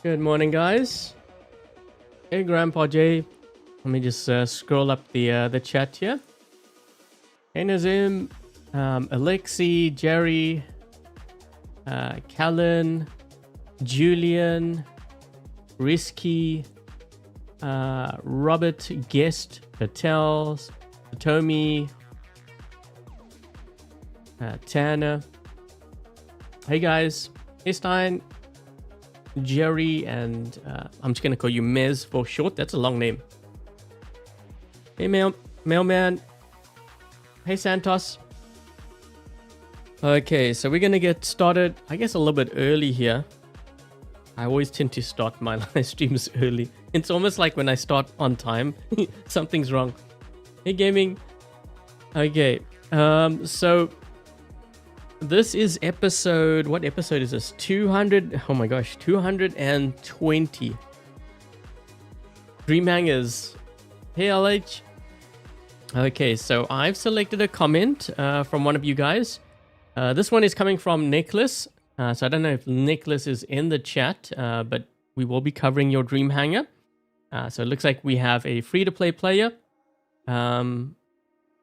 Good morning, guys. Hey, Grandpa Jay. Let me just scroll up the chat here. Hey, Nazim, Alexi, Jerry, Callan, Julian, Risky, Robert, Guest, Patel, Satomi, Tanner. Hey, guys. Hey, Stein, Jerry, and I'm just gonna call you Mez for short. That's a long name. Hey, Mailman. Hey, Santos. Okay, so we're gonna get started, I guess, a little bit early here. I always tend to start my live streams early. It's almost like when I start on time, something's wrong. Hey, gaming. Okay, so this is episode, what episode is this? 200, oh my gosh, 220. Dream Hangars. Hey, LH. Okay, so I've selected a comment from one of you guys. This one is coming from Niklas. So I don't know if Niklas is in the chat, but we will be covering your Dream Hangar. So it looks like we have a free-to-play player.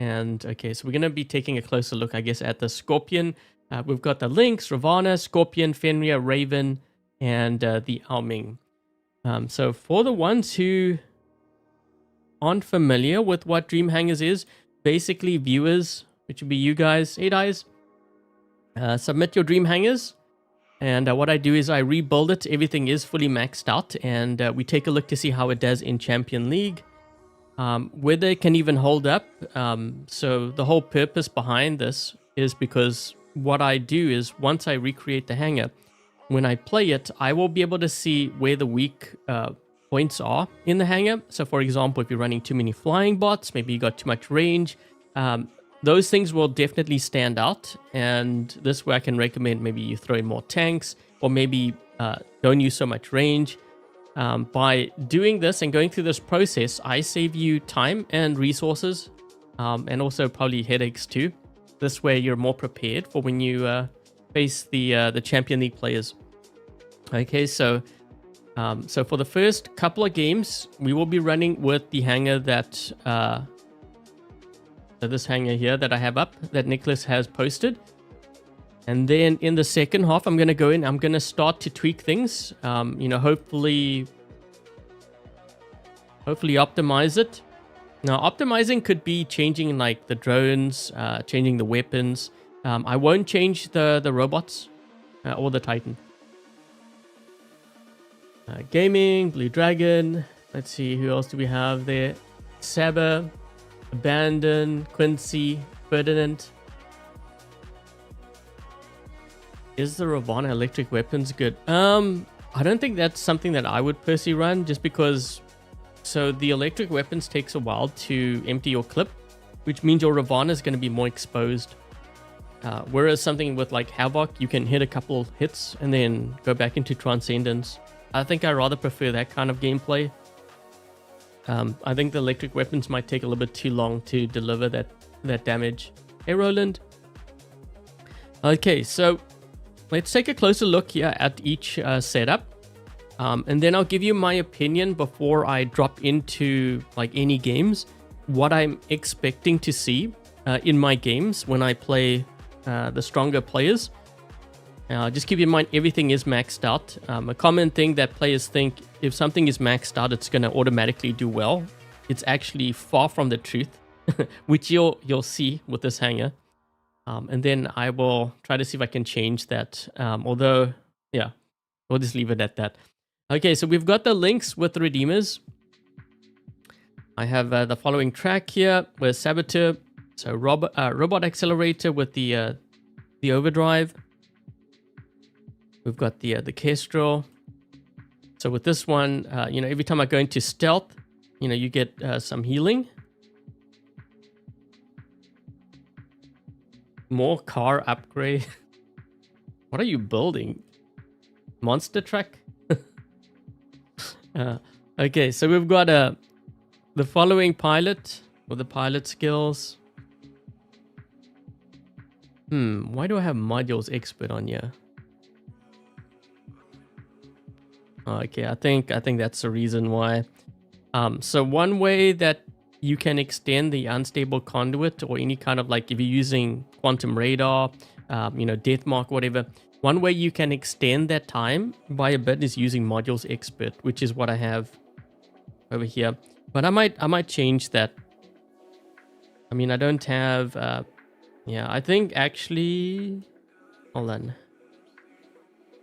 And okay, so we're going to be taking a closer look, I guess, at the Scorpion. We've got the Lynx, Ravana, Scorpion, Fenrir, Raven, and the Ao Ming. So for the ones who aren't familiar with what Dream Hangars is, basically viewers, which would be you guys, hey guys, submit your Dream Hangars. And what I do is I rebuild it. Everything is fully maxed out. And we take a look to see how it does in Champion League. Whether it can even hold up. So the whole purpose behind this is because what I do is once I recreate the hangar, when I play it, I will be able to see where the weak points are in the hangar. So for example, if you're running too many flying bots, maybe you got too much range, those things will definitely stand out. And this way I can recommend maybe you throw in more tanks or maybe don't use so much range. By doing this and going through this process, I save you time and resources, and also probably headaches too. This way you're more prepared for when you face the Champion League players. Okay, so for the first couple of games, we will be running with the hangar that this hangar here that I have up, that Nicholas has posted. And then in the second half, I'm going to go in, I'm going to start to tweak things, hopefully optimize it. Now, optimizing could be changing like the drones, changing the weapons. I won't change the robots or the Titan. Gaming, Blue Dragon. Let's see, who else do we have there? Saba, Abandon, Quincy, Ferdinand. Is the Ravana electric weapons good? I don't think that's something that I would personally run, just because so the electric weapons takes a while to empty your clip, which means your Ravana is going to be more exposed. Whereas something with like Havoc, you can hit a couple hits and then go back into Transcendence. I think I rather prefer that kind of gameplay. I think the electric weapons might take a little bit too long to deliver that damage. Hey, Roland. Okay, so let's take a closer look here at each setup. And then I'll give you my opinion before I drop into like any games, what I'm expecting to see in my games when I play the stronger players. Just keep in mind, everything is maxed out. A common thing that players think, if something is maxed out, it's going to automatically do well. It's actually far from the truth, which you'll see with this hangar. And then I will try to see if I can change that. Although, yeah, we'll just leave it at that. Okay, so we've got the Lynx with the Redeemers. I have the following track here with Saboteur. So Robot Accelerator with the Overdrive. We've got the Kestrel. So with this one, every time I go into stealth, you get some healing. More car upgrade. What are you building? Monster truck? Okay, so we've got the following pilot with the pilot skills. Why do I have modules expert on here? Okay, I think that's the reason why. So one way that you can extend the unstable conduit, or any kind of, like, if you're using quantum radar, death mark, whatever, one way you can extend that time by a bit is using modules expert, which is what I have over here. But I might change that. I mean, I don't have I think actually, hold on,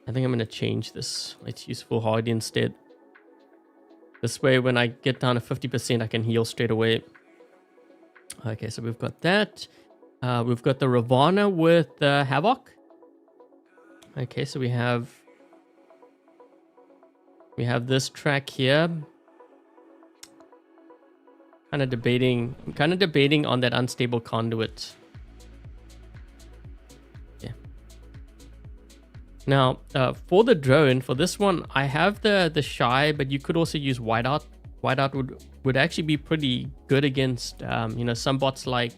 I think I'm going to change this. Let's use full hardy instead. This way, when I get down to 50%, I can heal straight away. Okay, so we've got that. We've got the Ravana with Havoc. Okay, so we have this track here. I'm kind of debating on that unstable conduit. Yeah. Now, for the drone, for this one, I have the Shy, but you could also use Whiteout. Whiteout would actually be pretty good against, some bots, like,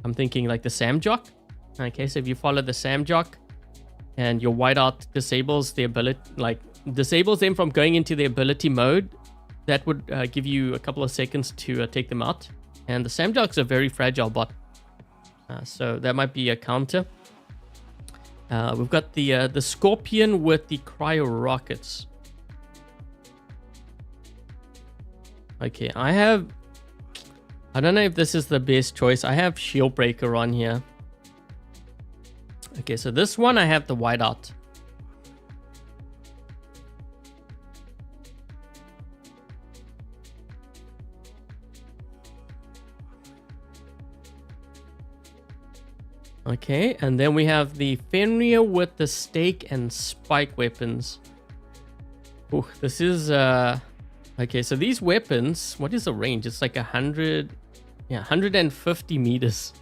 I'm thinking like the Samjock. Okay, so if you follow the Samjock and your Whiteout disables the ability, like disables them from going into the ability mode, that would give you a couple of seconds to take them out. And the Samjock's a very fragile bot, so that might be a counter. We've got the Scorpion with the cryo rockets. Okay, I don't know if this is the best choice. I have Shield Breaker on here. Okay, so this one I have the Whiteout. Okay, and then we have the Fenrir with the stake and spike weapons. Oh, this is okay, so these weapons, what is the range? It's like 150 meters.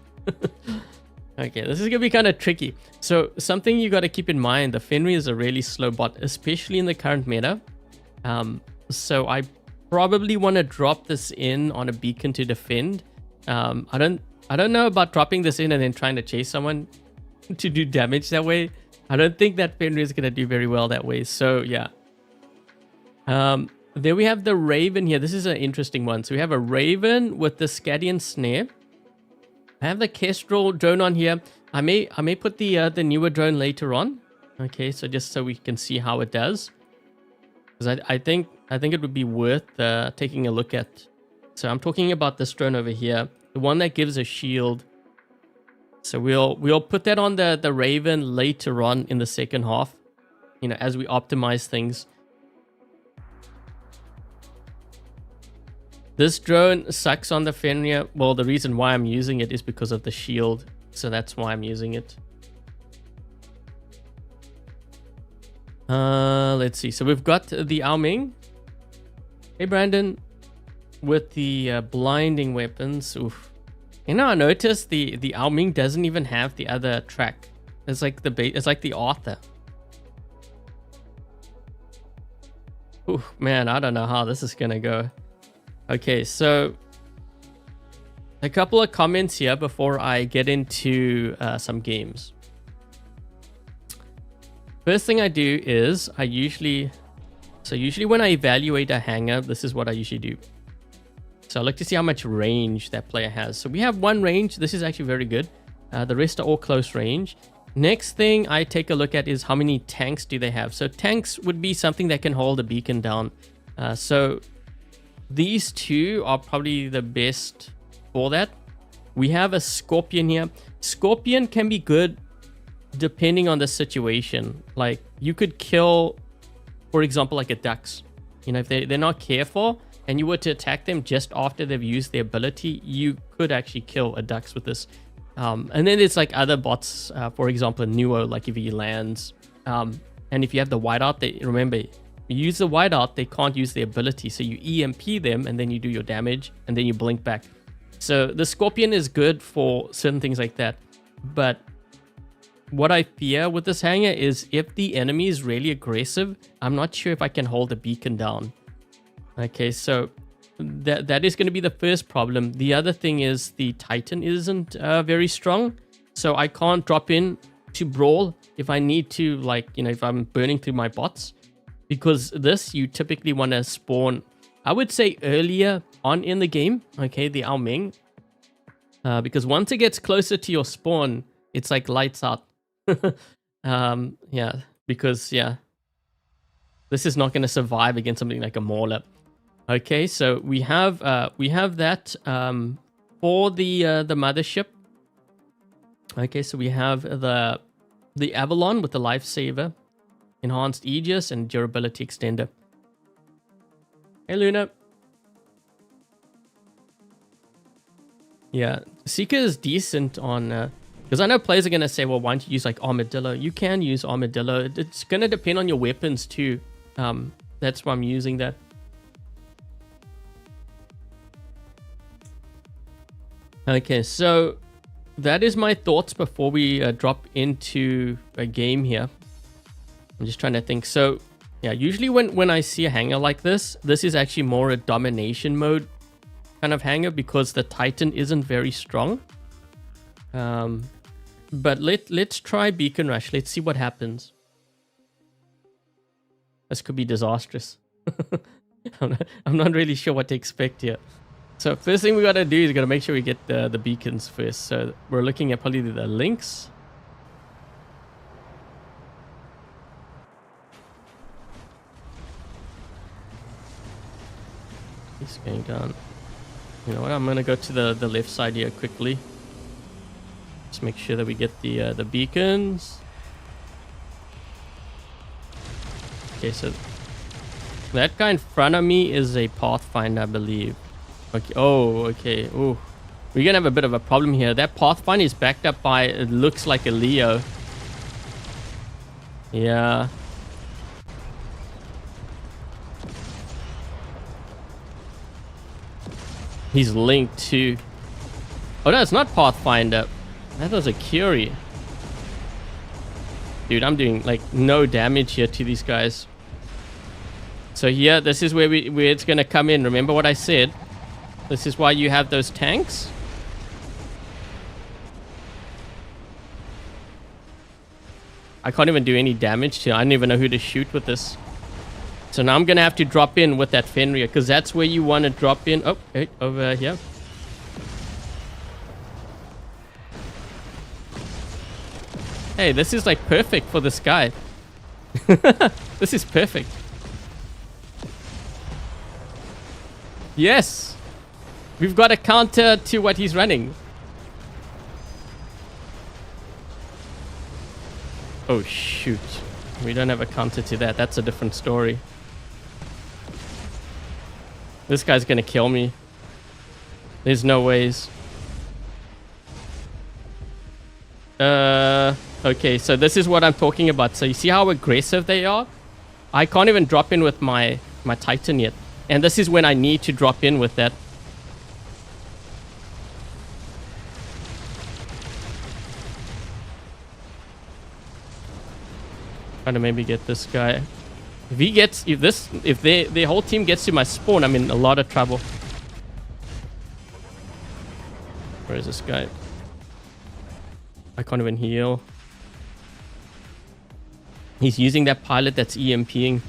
Okay, this is gonna be kind of tricky. So something you got to keep in mind, the Fenrir is a really slow bot, especially in the current meta. So I probably want to drop this in on a beacon to defend. I don't know about dropping this in and then trying to chase someone to do damage that way. I don't think that Fenrir is gonna do very well that way. So yeah. There we have the Raven here. This is an interesting one. So we have a Raven with the Scadian Snare. I have the Kestrel drone on here. I may put the newer drone later on. Okay, so just so we can see how it does. Because I think it would be worth taking a look at. So I'm talking about this drone over here, the one that gives a shield. So we'll put that on the Raven later on in the second half, as we optimize things. This drone sucks on the Fenrir. Well, the reason why I'm using it is because of the shield. So that's why I'm using it. Let's see. So we've got the Ao Ming. Hey, Brandon. With the blinding weapons. Oof. I noticed the Ao Ming doesn't even have the other track. It's like the Arthur. Ooh, man, I don't know how this is gonna go. Okay, so a couple of comments here before I get into some games. First thing I do is usually when I evaluate a hangar, this is what I usually do. So I like to see how much range that player has. So we have one range. This is actually very good. The rest are all close range. Next thing I take a look at is how many tanks do they have. So tanks would be something that can hold a beacon down. So these two are probably the best for that. We have a Scorpion here. Scorpion can be good depending on the situation. Like you could kill, for example, like a Dux. If they're not careful and you were to attack them just after they've used their ability, you could actually kill a Dux with this. And then there's like other bots, for example, Nuo, like if he lands. And if you have the Whiteout, remember, you use the Whiteout, they can't use the ability. So you EMP them and then you do your damage and then you blink back. So the Scorpion is good for certain things like that. But what I fear with this hangar is if the enemy is really aggressive, I'm not sure if I can hold the beacon down. Okay, so that is going to be the first problem. The other thing is the Titan isn't very strong. So I can't drop in to brawl if I need to, like, if I'm burning through my bots. because this you typically want to spawn, I would say, earlier on in the game. Okay, the Ao Ming. Because once it gets closer to your spawn, it's like lights out. Yeah, because yeah, this is not going to survive against something like a Mauler. Okay, so we have that for the mothership. Okay, so we have the Avalon with the lifesaver, enhanced Aegis, and durability extender. Hey, Luna. Yeah, Seeker is decent on... because I know players are going to say, well, why don't you use like Armadillo? You can use Armadillo. It's going to depend on your weapons too. That's why I'm using that. Okay, so that is my thoughts before we drop into a game here. I'm just trying to think. So yeah, usually when I see a hangar like this is actually more a domination mode kind of hangar because the Titan isn't very strong. But let's try Beacon Rush. Let's see what happens. This could be disastrous. I'm not really sure what to expect here. So first thing we gotta do is gotta make sure we get the beacons first. So we're looking at probably the Lynx. He's going down. You know what? I'm gonna go to the left side here quickly. Just make sure that we get the beacons. Okay, so that guy in front of me is a Pathfinder, I believe. Okay. Oh, okay. Ooh, we're gonna have a bit of a problem here. That Pathfinder is backed up by, it looks like a Leo. Yeah. He's linked to... Oh no, it's not Pathfinder. That was a Curie. Dude, I'm doing like no damage here to these guys. So here, this is where it's gonna come in. Remember what I said? This is why you have those tanks. I can't even do any damage to it. I don't even know who to shoot with this. So now I'm gonna have to drop in with that Fenrir, because that's where you want to drop in. Oh, hey, over here. Hey, this is like perfect for this guy. This is perfect. Yes! We've got a counter to what he's running. Oh, shoot. We don't have a counter to that. That's a different story. This guy's gonna kill me. There's no ways. Okay, so this is what I'm talking about. So you see how aggressive they are? I can't even drop in with my Titan yet. And this is when I need to drop in with that. Trying to maybe get this guy. If their whole team gets to my spawn, I'm in a lot of trouble. Where is this guy? I can't even heal. He's using that pilot that's EMPing.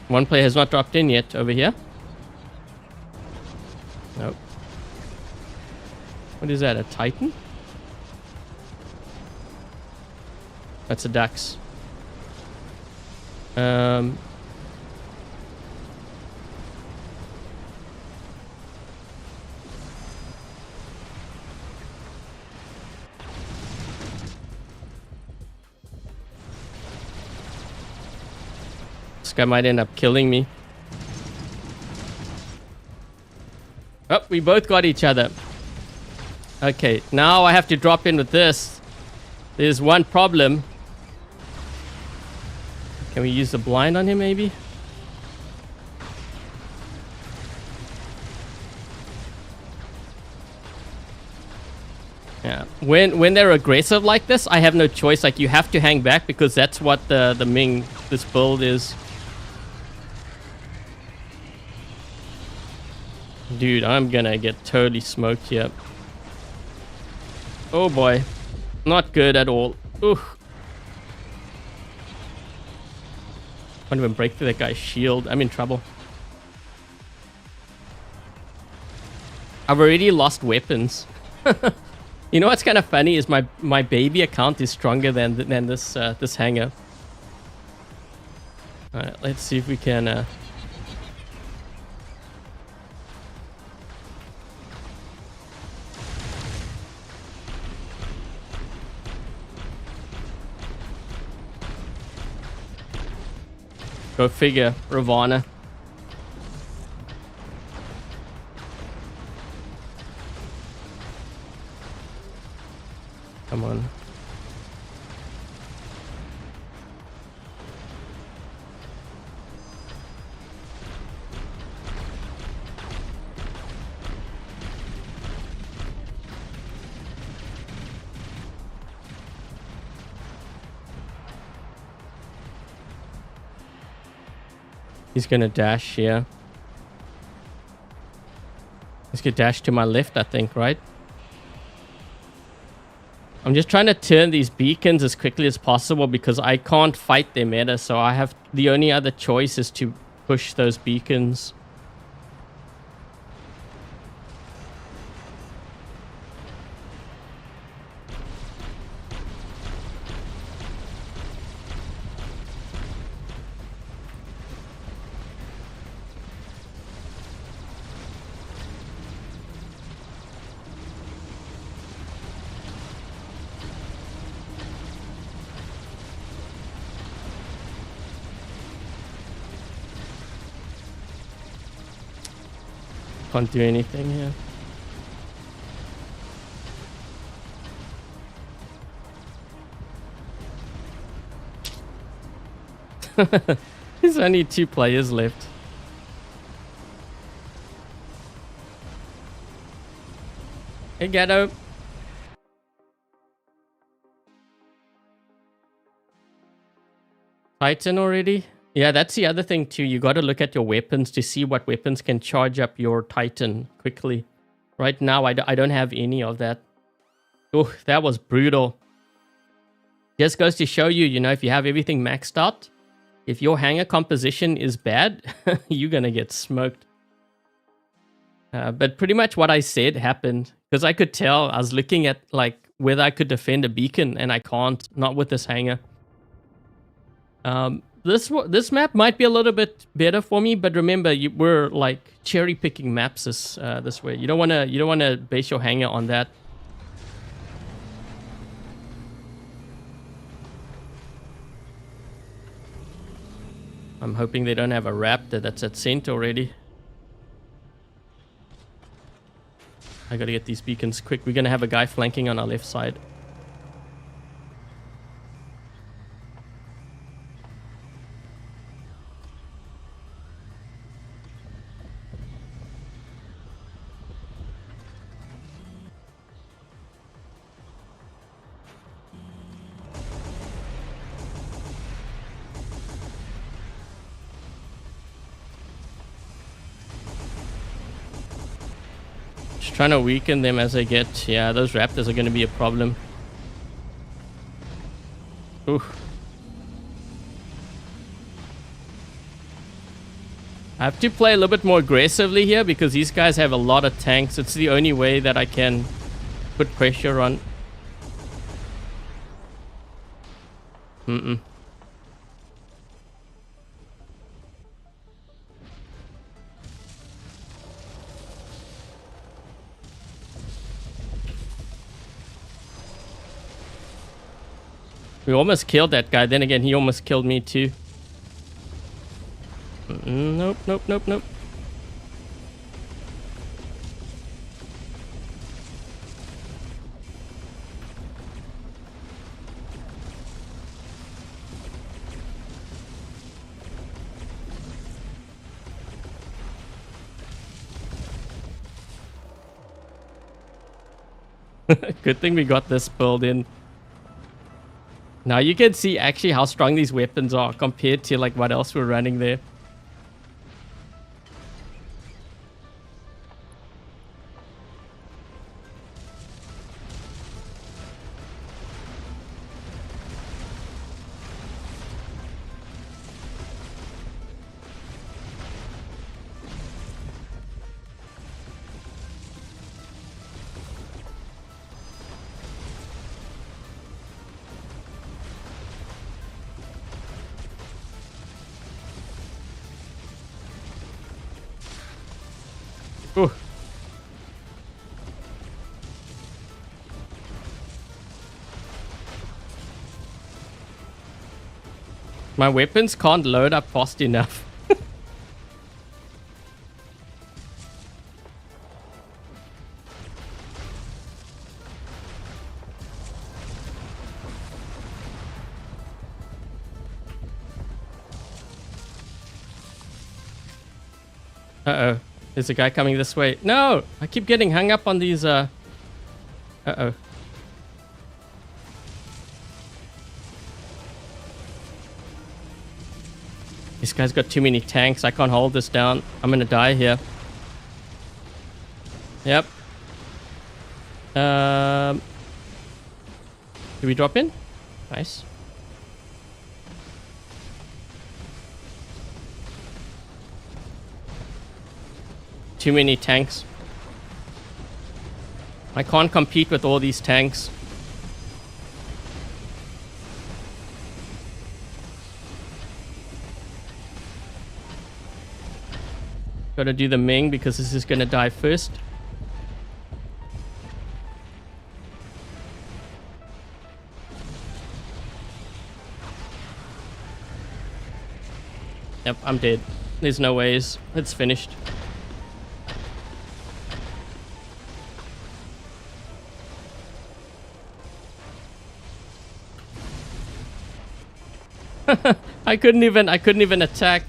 One player has not dropped in yet over here. Nope. What is that? A Titan? That's a Dax. This guy might end up killing me. Oh, we both got each other. Okay, now I have to drop in with this. There's one problem. Can we use the blind on him, maybe? Yeah. When they're aggressive like this, I have no choice. Like, you have to hang back because that's what the Ming, this build is. Dude, I'm gonna get totally smoked here. Oh boy. Not good at all. Ooh. Can't even break through that guy's shield. I'm in trouble. I've already lost weapons. You know what's kind of funny is my baby account is stronger than this this hangar. All right, let's see if we can. Go figure, Ravana. Come on. He's gonna dash here. He's gonna dash to my left, I think, right? I'm just trying to turn these beacons as quickly as possible because I can't fight their meta, so I have the only other choice is to push those beacons. Can't do anything here. There's only 2 players left. Hey, Gatto. Titan already? Yeah, that's the other thing too. You got to look at your weapons to see what weapons can charge up your Titan quickly. Right now, I don't have any of that. Oh, that was brutal. Just goes to show you, you know, if you have everything maxed out, if your hangar composition is bad, you're going to get smoked. But pretty much what I said happened. Because I could tell, I was looking at like whether I could defend a beacon, and I can't. Not with this hangar. This map might be a little bit better for me, but remember, we're like cherry picking maps this way. You don't wanna base your hangar on that. I'm hoping they don't have a raptor that's at center already. I gotta get these beacons quick. We're gonna have a guy flanking on our left side. Trying to weaken them as I get. Yeah, those raptors are going to be a problem. Ooh. I have to play a little bit more aggressively here because these guys have a lot of tanks. It's the only way that I can put pressure on. We almost killed that guy. Then again, he almost killed me too. Nope, nope, nope, nope. Good thing we got this build in. Now you can see actually how strong these weapons are compared to like what else we're running there. My weapons can't load up fast enough. Uh-oh. There's a guy coming this way. No! I keep getting hung up on these, Uh-oh. This guy's got too many tanks. I can't hold this down. I'm gonna die here. Yep. Do we drop in? Nice. Too many tanks. I can't compete with all these tanks. Gotta do the Ming because this is gonna die first. Yep, I'm dead. There's no ways. It's finished. I couldn't even attack.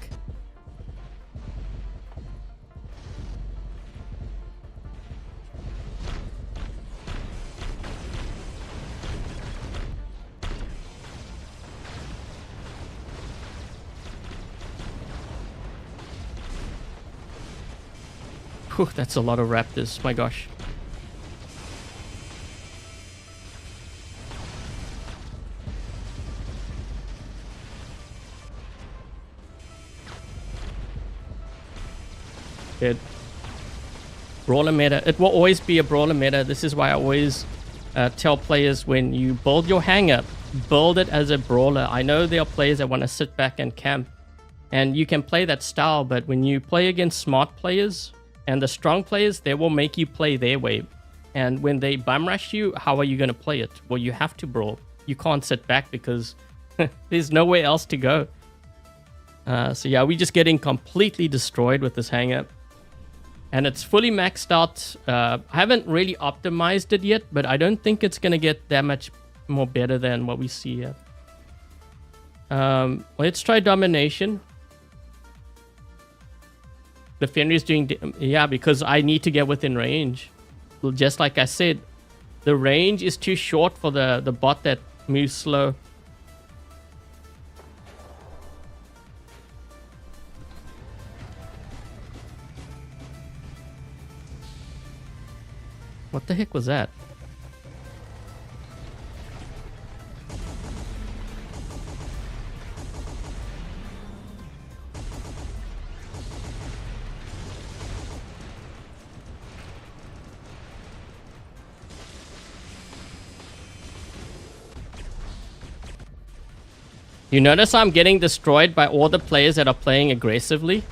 Whew, that's a lot of raptors, my gosh. Good. Brawler meta. It will always be a brawler meta. This is why I always tell players, when you build your hangar, build it as a brawler. I know there are players that want to sit back and camp, and you can play that style, but when you play against smart players and the strong players, they will make you play their way. And when they bum rush you, how are you going to play it? Well, you have to brawl. You can't sit back because there's nowhere else to go. So yeah, we're just getting completely destroyed with this hangar. And it's fully maxed out. I haven't really optimized it yet, but I don't think it's going to get that much more better than what we see here. Let's try domination. The Fenrir is doing... yeah, because I need to get within range. Just like I said, the range is too short for the bot that moves slow. What the heck was that? You notice I'm getting destroyed by all the players that are playing aggressively?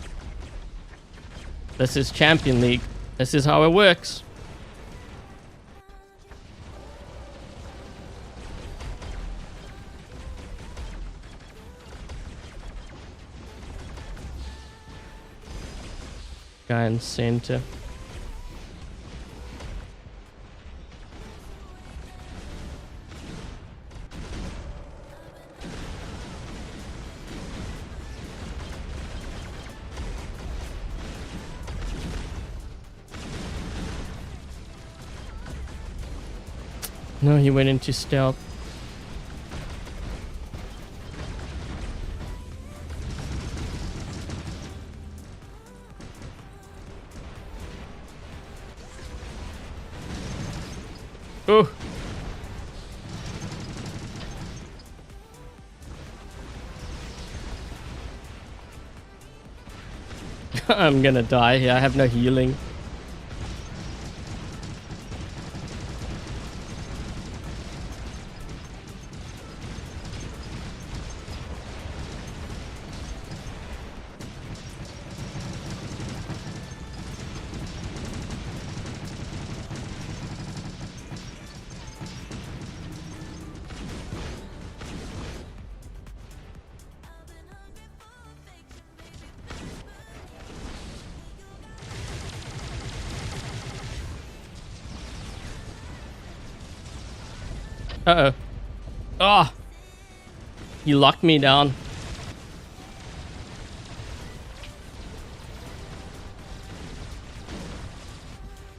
This is Champion League. This is how it works. Guy in center. No, he went into stealth. Oh. I'm gonna die here. I have no healing. Uh-oh. Oh! You locked me down.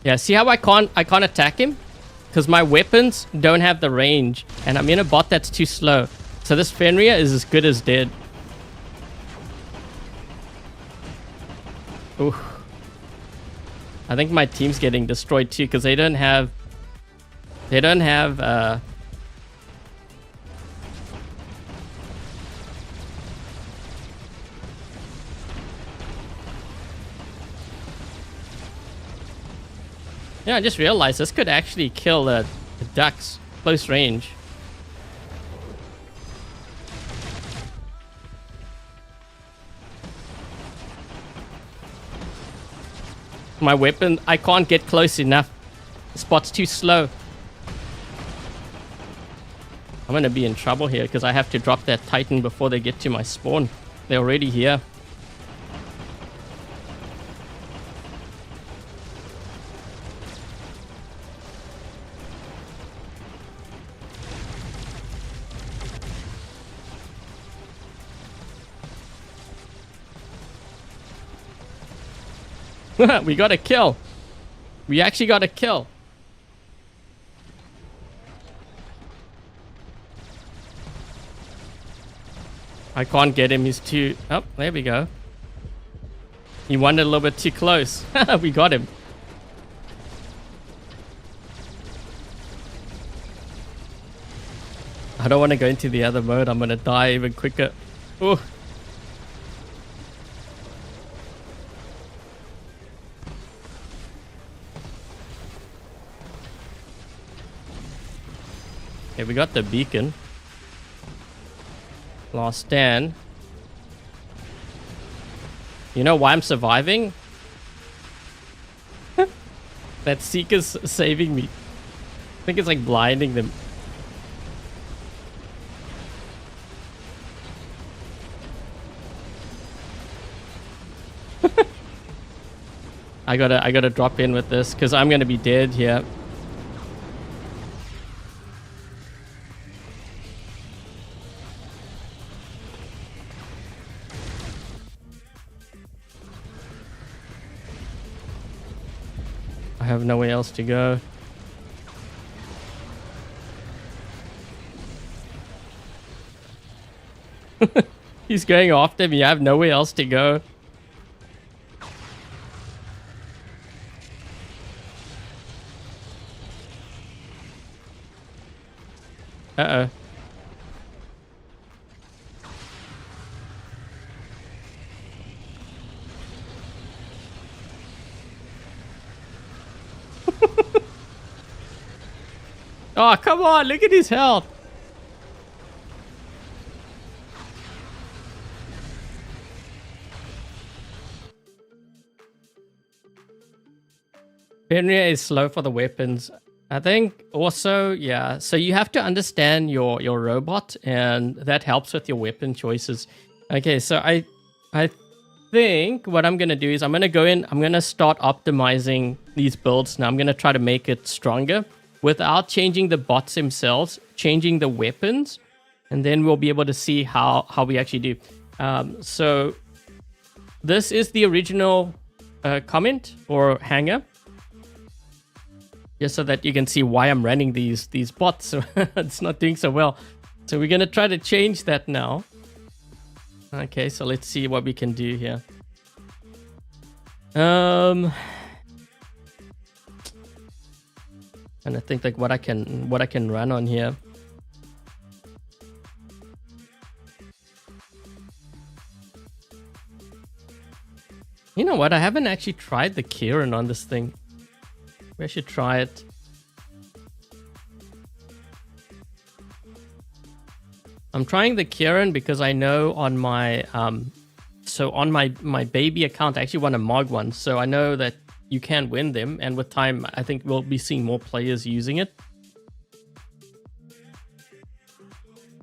Yeah, see how I can't attack him? Because my weapons don't have the range. And I'm in a bot that's too slow. So this Fenrir is as good as dead. Ooh. I think my team's getting destroyed too because they don't have... Yeah, I just realized this could actually kill the ducks close range. My weapon, I can't get close enough. The spot's too slow. I'm gonna be in trouble here because I have to drop that Titan before they get to my spawn. They're already here. We got a kill. We actually got a kill. I can't get him. He's too... Oh, there we go. He wandered a little bit too close. We got him. I don't want to go into the other mode. I'm going to die even quicker. Oh. Okay, we got the beacon. Last stand. You know why I'm surviving? That Seeker's saving me. I think it's like blinding them. I gotta drop in with this because I'm gonna be dead here. I have nowhere else to go. He's going after me. I have nowhere else to go. Uh-oh. Oh, come on, look at his health. Fenrir is slow for the weapons. I think also, yeah, so you have to understand your robot and that helps with your weapon choices. Okay, so I think what I'm going to do is I'm going to go in, I'm going to start optimizing these builds. Now I'm going to try to make it stronger without changing the bots themselves, changing the weapons, and then we'll be able to see how we actually do. So this is the original comment or hanger, just so that you can see why I'm running these bots. It's not doing so well. So we're going to try to change that now. Okay, so let's see what we can do here. And I think like what I can run on here. You know what? I haven't actually tried the Kieran on this thing. Maybe I should try it. I'm trying the Kieran because I know on my so on my baby account I actually won a Mog one, so I know that you can win them, and with time I think we'll be seeing more players using it.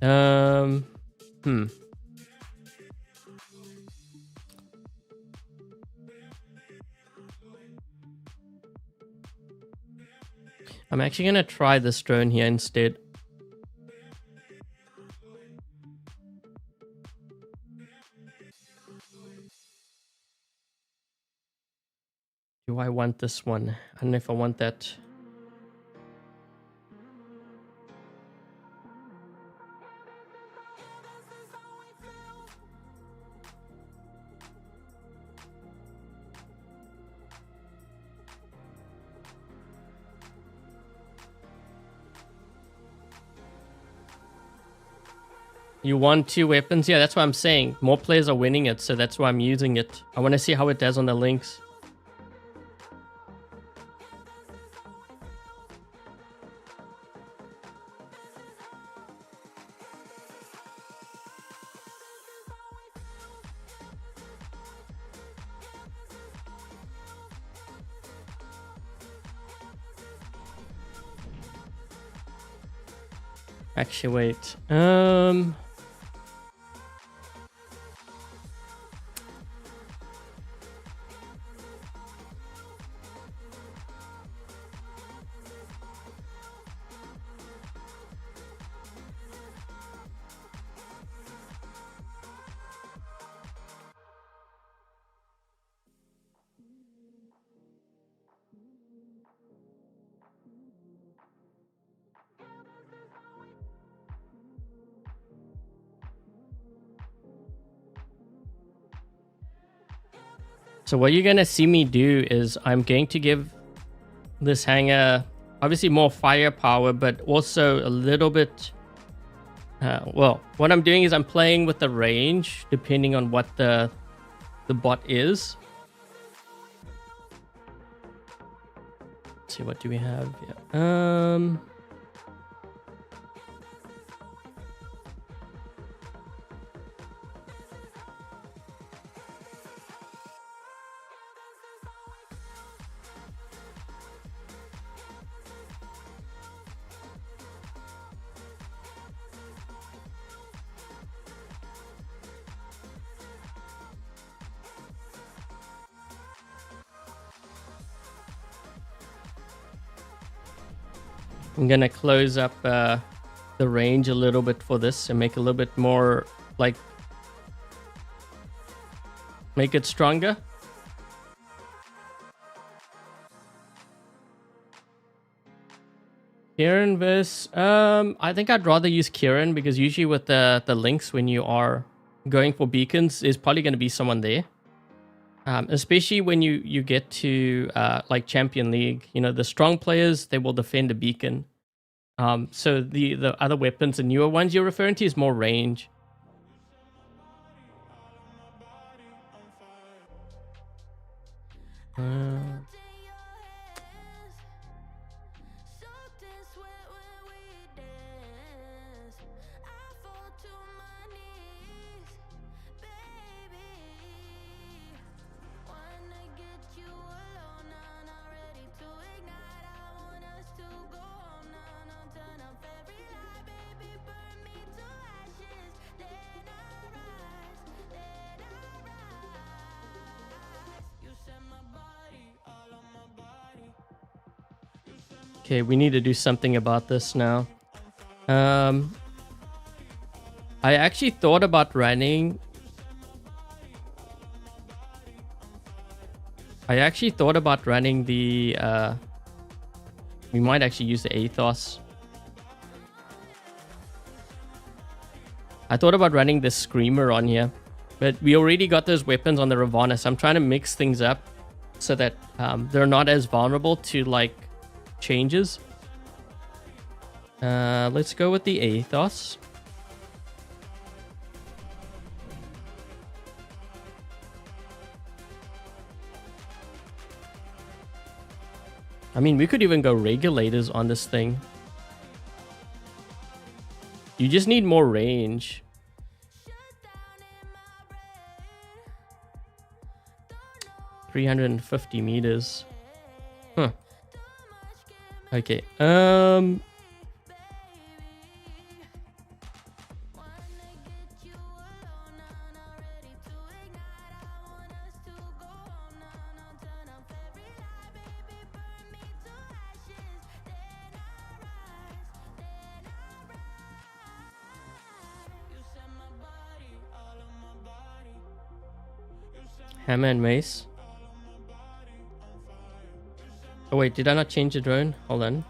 I'm actually gonna try this drone here instead. I want this one. I don't know if I want that. You want 2 weapons? Yeah, that's what I'm saying. More players are winning it, so that's why I'm using it. I want to see how it does on the Lynx. Actually, wait. So what you're going to see me do is I'm going to give this hangar obviously more firepower, but also a little bit... well, what I'm doing is I'm playing with the range depending on what the bot is. Let's see, what do we have? Yeah. I'm gonna close up the range a little bit for this and make a little bit more, like, make it stronger. Kieran versus I think I'd rather use Kieran, because usually with the Lynx, when you are going for beacons, there's probably going to be someone there. Especially when you get to like Champion League, you know, the strong players, they will defend a beacon. So the other weapons, the newer ones you're referring to, is more range. Okay, we need to do something about this now. I actually thought about running... the... we might actually use the Athos. I thought about running the Screamer on here, but we already got those weapons on the Ravana, so I'm trying to mix things up so that they're not as vulnerable to, like, changes. Let's go with the Athos. I mean, we could even go regulators on this thing. You just need more range. $350 meters. Huh. Okay. Hammer and mace. Oh wait, did I not change the drone? Hold on.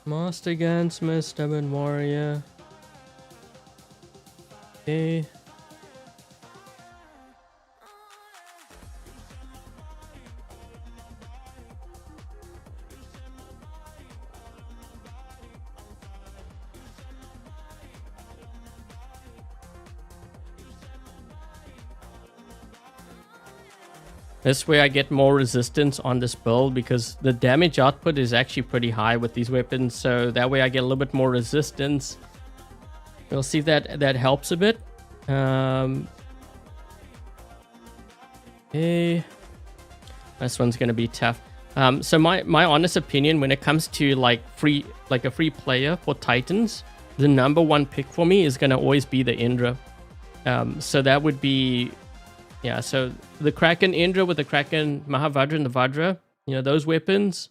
Master Gunsmith, Stubborn Warrior. Okay. This way I get more resistance on this build because the damage output is actually pretty high with these weapons. So that way I get a little bit more resistance. We'll see if that helps a bit. Okay. This one's going to be tough. So my honest opinion when it comes to like a free player for Titans, the #1 pick for me is going to always be the Indra. So that would be... Yeah, so the Kraken Indra with the Kraken Mahavajra and the Vajra, you know, those weapons,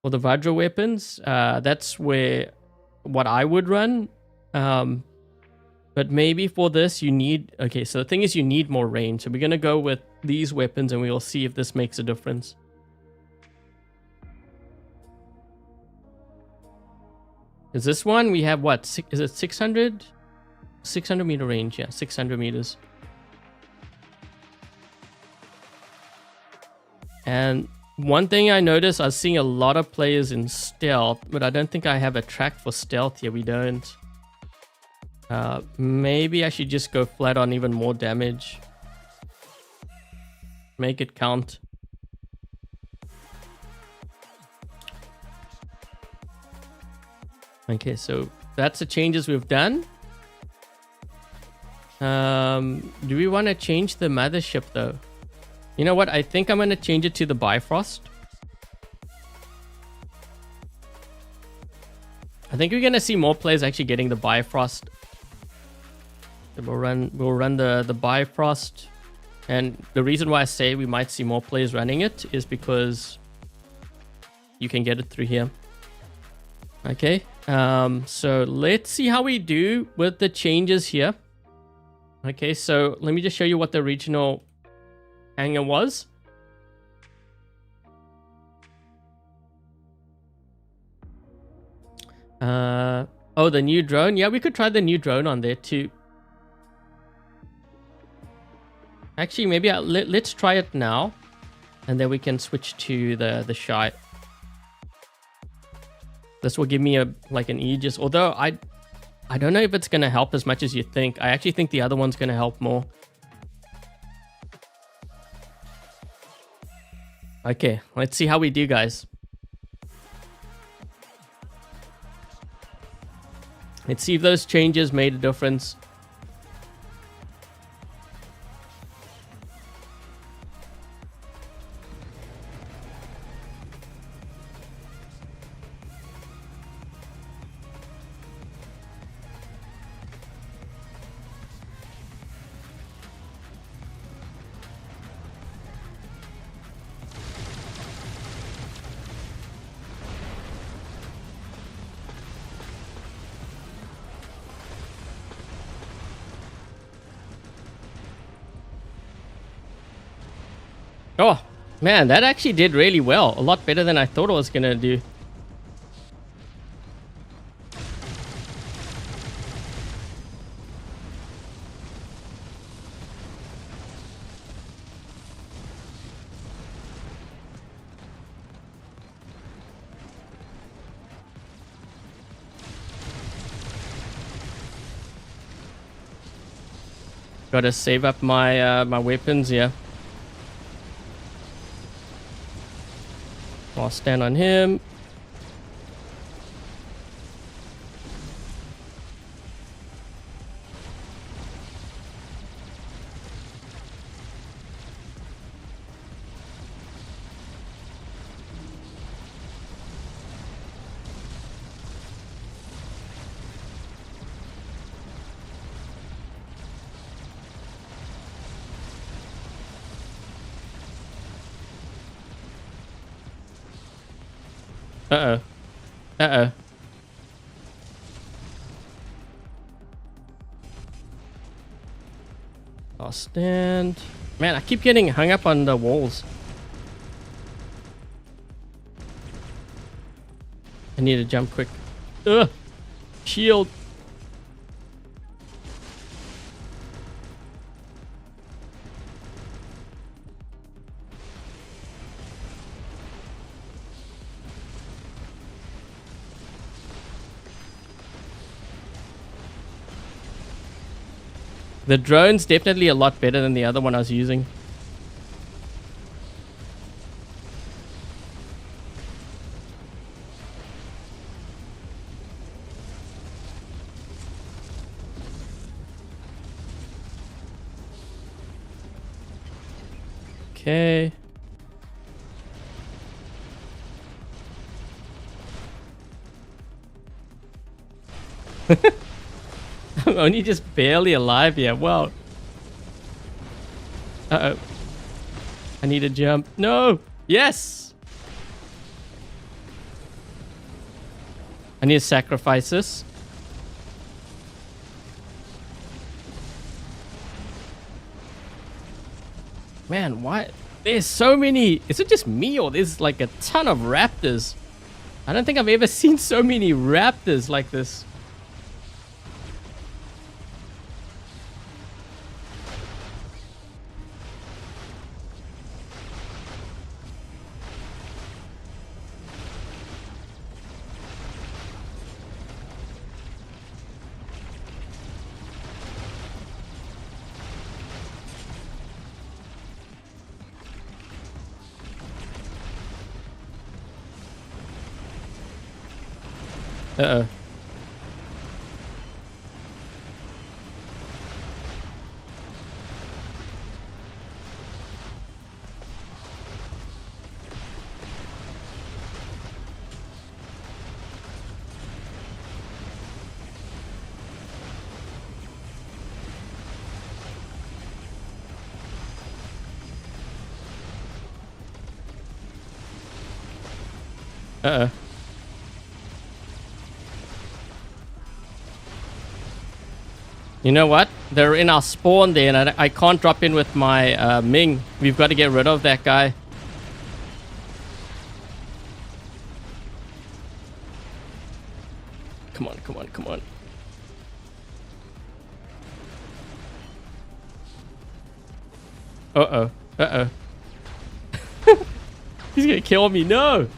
or the Vajra weapons, that's what I would run. But maybe for this you need... Okay, so the thing is you need more range. So we're going to go with these weapons and we will see if this makes a difference. Is this one, we have what? Is it 600? 600 meter range, yeah, 600 meters. And one thing I noticed, I was seeing a lot of players in stealth, but I don't think I have a track for stealth here. We don't. Maybe I should just go flat on even more damage. Make it count. Okay, so that's the changes we've done. Do we want to change the mothership though? You know what? I think I'm going to change it to the Bifrost. I think we're going to see more players actually getting the Bifrost. We'll run the Bifrost. And the reason why I say we might see more players running it is because you can get it through here. Okay. So let's see how we do with the changes here. Okay, so let me just show you what the original hangar was. Oh, the new drone. Yeah, we could try the new drone on there too. Actually, maybe let's try it now, and then we can switch to the Shy. This will give me like an Aegis, although I don't know if it's gonna help as much as you think. I actually think the other one's gonna help more. Okay, let's see how we do, guys. Let's see if those changes made a difference. Oh, man, that actually did really well. A lot better than I thought it was going to do. Gotta save up my my weapons, yeah. I'll stand on him. Uh-oh. Uh-oh. I'll stand. Man, I keep getting hung up on the walls. I need to jump quick. Ugh! Shield! The drone's definitely a lot better than the other one I was using. Okay. I'm only just barely alive here. Wow. Uh-oh. I need to jump. No! Yes! I need to sacrifice this. Man, why? There's so many. Is it just me or there's like a ton of raptors? I don't think I've ever seen so many raptors like this. Uh-oh. Uh-oh. You know what? They're in our spawn there, and I can't drop in with my Ming. We've got to get rid of that guy. Come on, come on, come on. Uh-oh. Uh-oh. He's gonna kill me. No!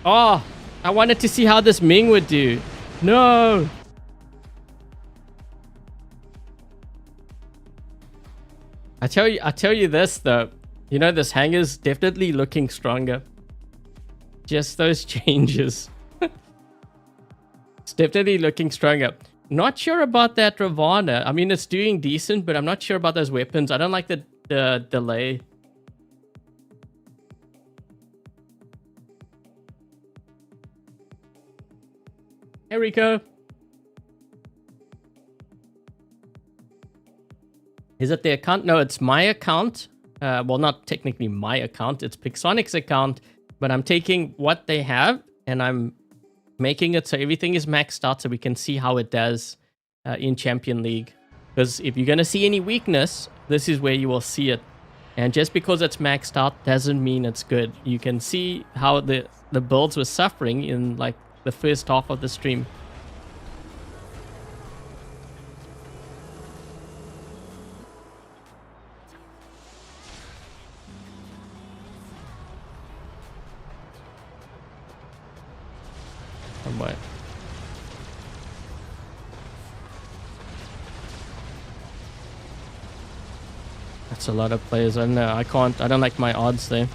Oh, I wanted to see how this Ming would do. No. I tell you this though. You know, this hangar's definitely looking stronger. Just those changes. It's definitely looking stronger. Not sure about that Ravana. I mean, it's doing decent, but I'm not sure about those weapons. I don't like the delay. Hey, Rico. Is it the account? No, it's my account. Well, not technically my account. It's Pixonic's account. But I'm taking what they have and I'm making it so everything is maxed out so we can see how it does in Champion League. Because if you're going to see any weakness, this is where you will see it. And just because it's maxed out doesn't mean it's good. You can see how the builds were suffering in like the first half of the stream. Oh boy. That's a lot of players. I don't know. I don't like my odds there.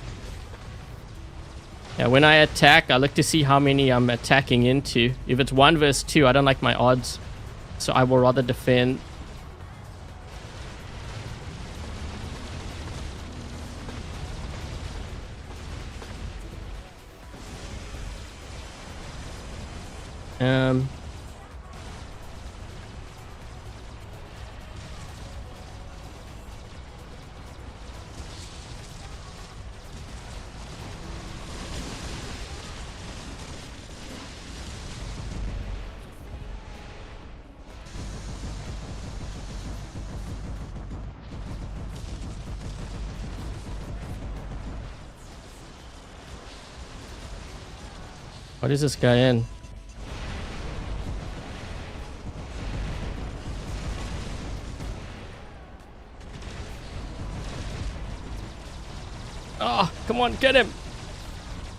Yeah, when I attack, I look to see how many I'm attacking into. If it's 1 versus 2, I don't like my odds. So I will rather defend. What is this guy in? Oh, come on, get him.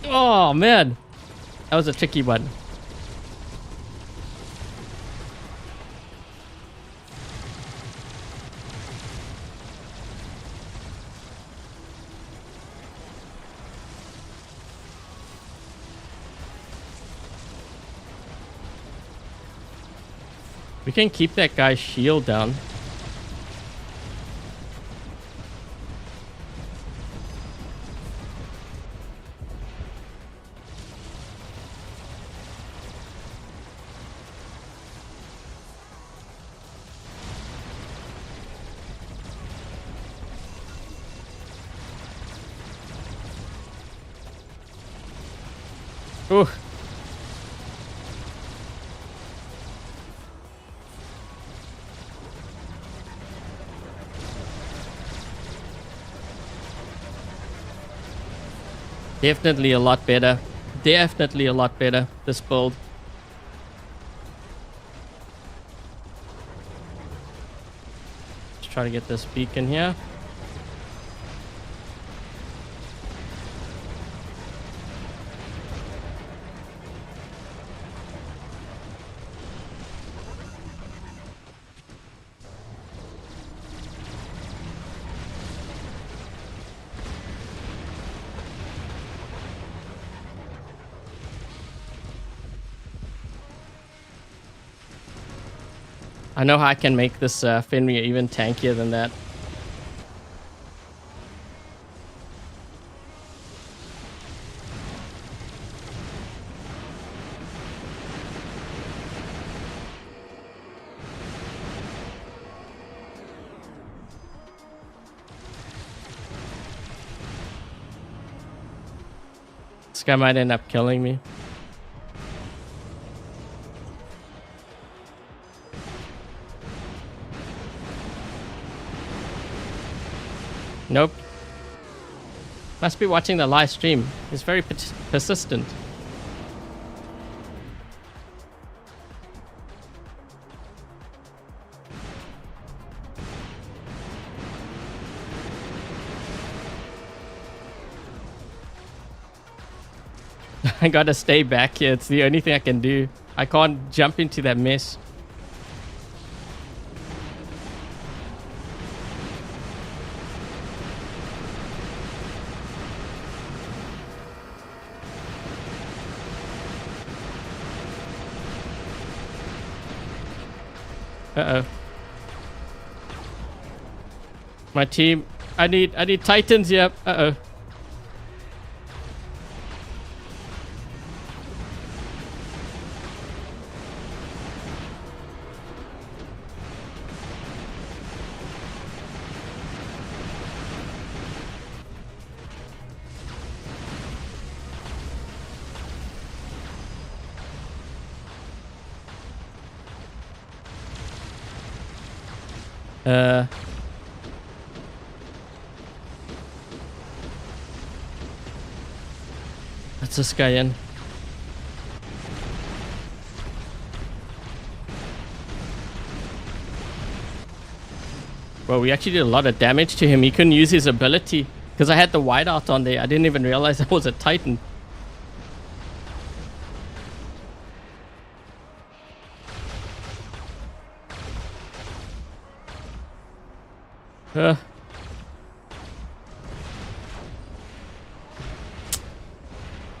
Oh, man. That was a tricky one. We can keep that guy's shield down. Ooh. Definitely a lot better. Definitely a lot better, this build. Let's try to get this beacon here. I know how I can make this Fenrir even tankier than that. This guy might end up killing me. Nope. Must be watching the live stream. He's very persistent. I gotta stay back here. It's the only thing I can do. I can't jump into that mess. Uh-oh. My team. I need titans, yep. Uh-oh. Let's this guy in. Well, we actually did a lot of damage to him. He couldn't use his ability because I had the whiteout on there. I didn't even realize I was a Titan.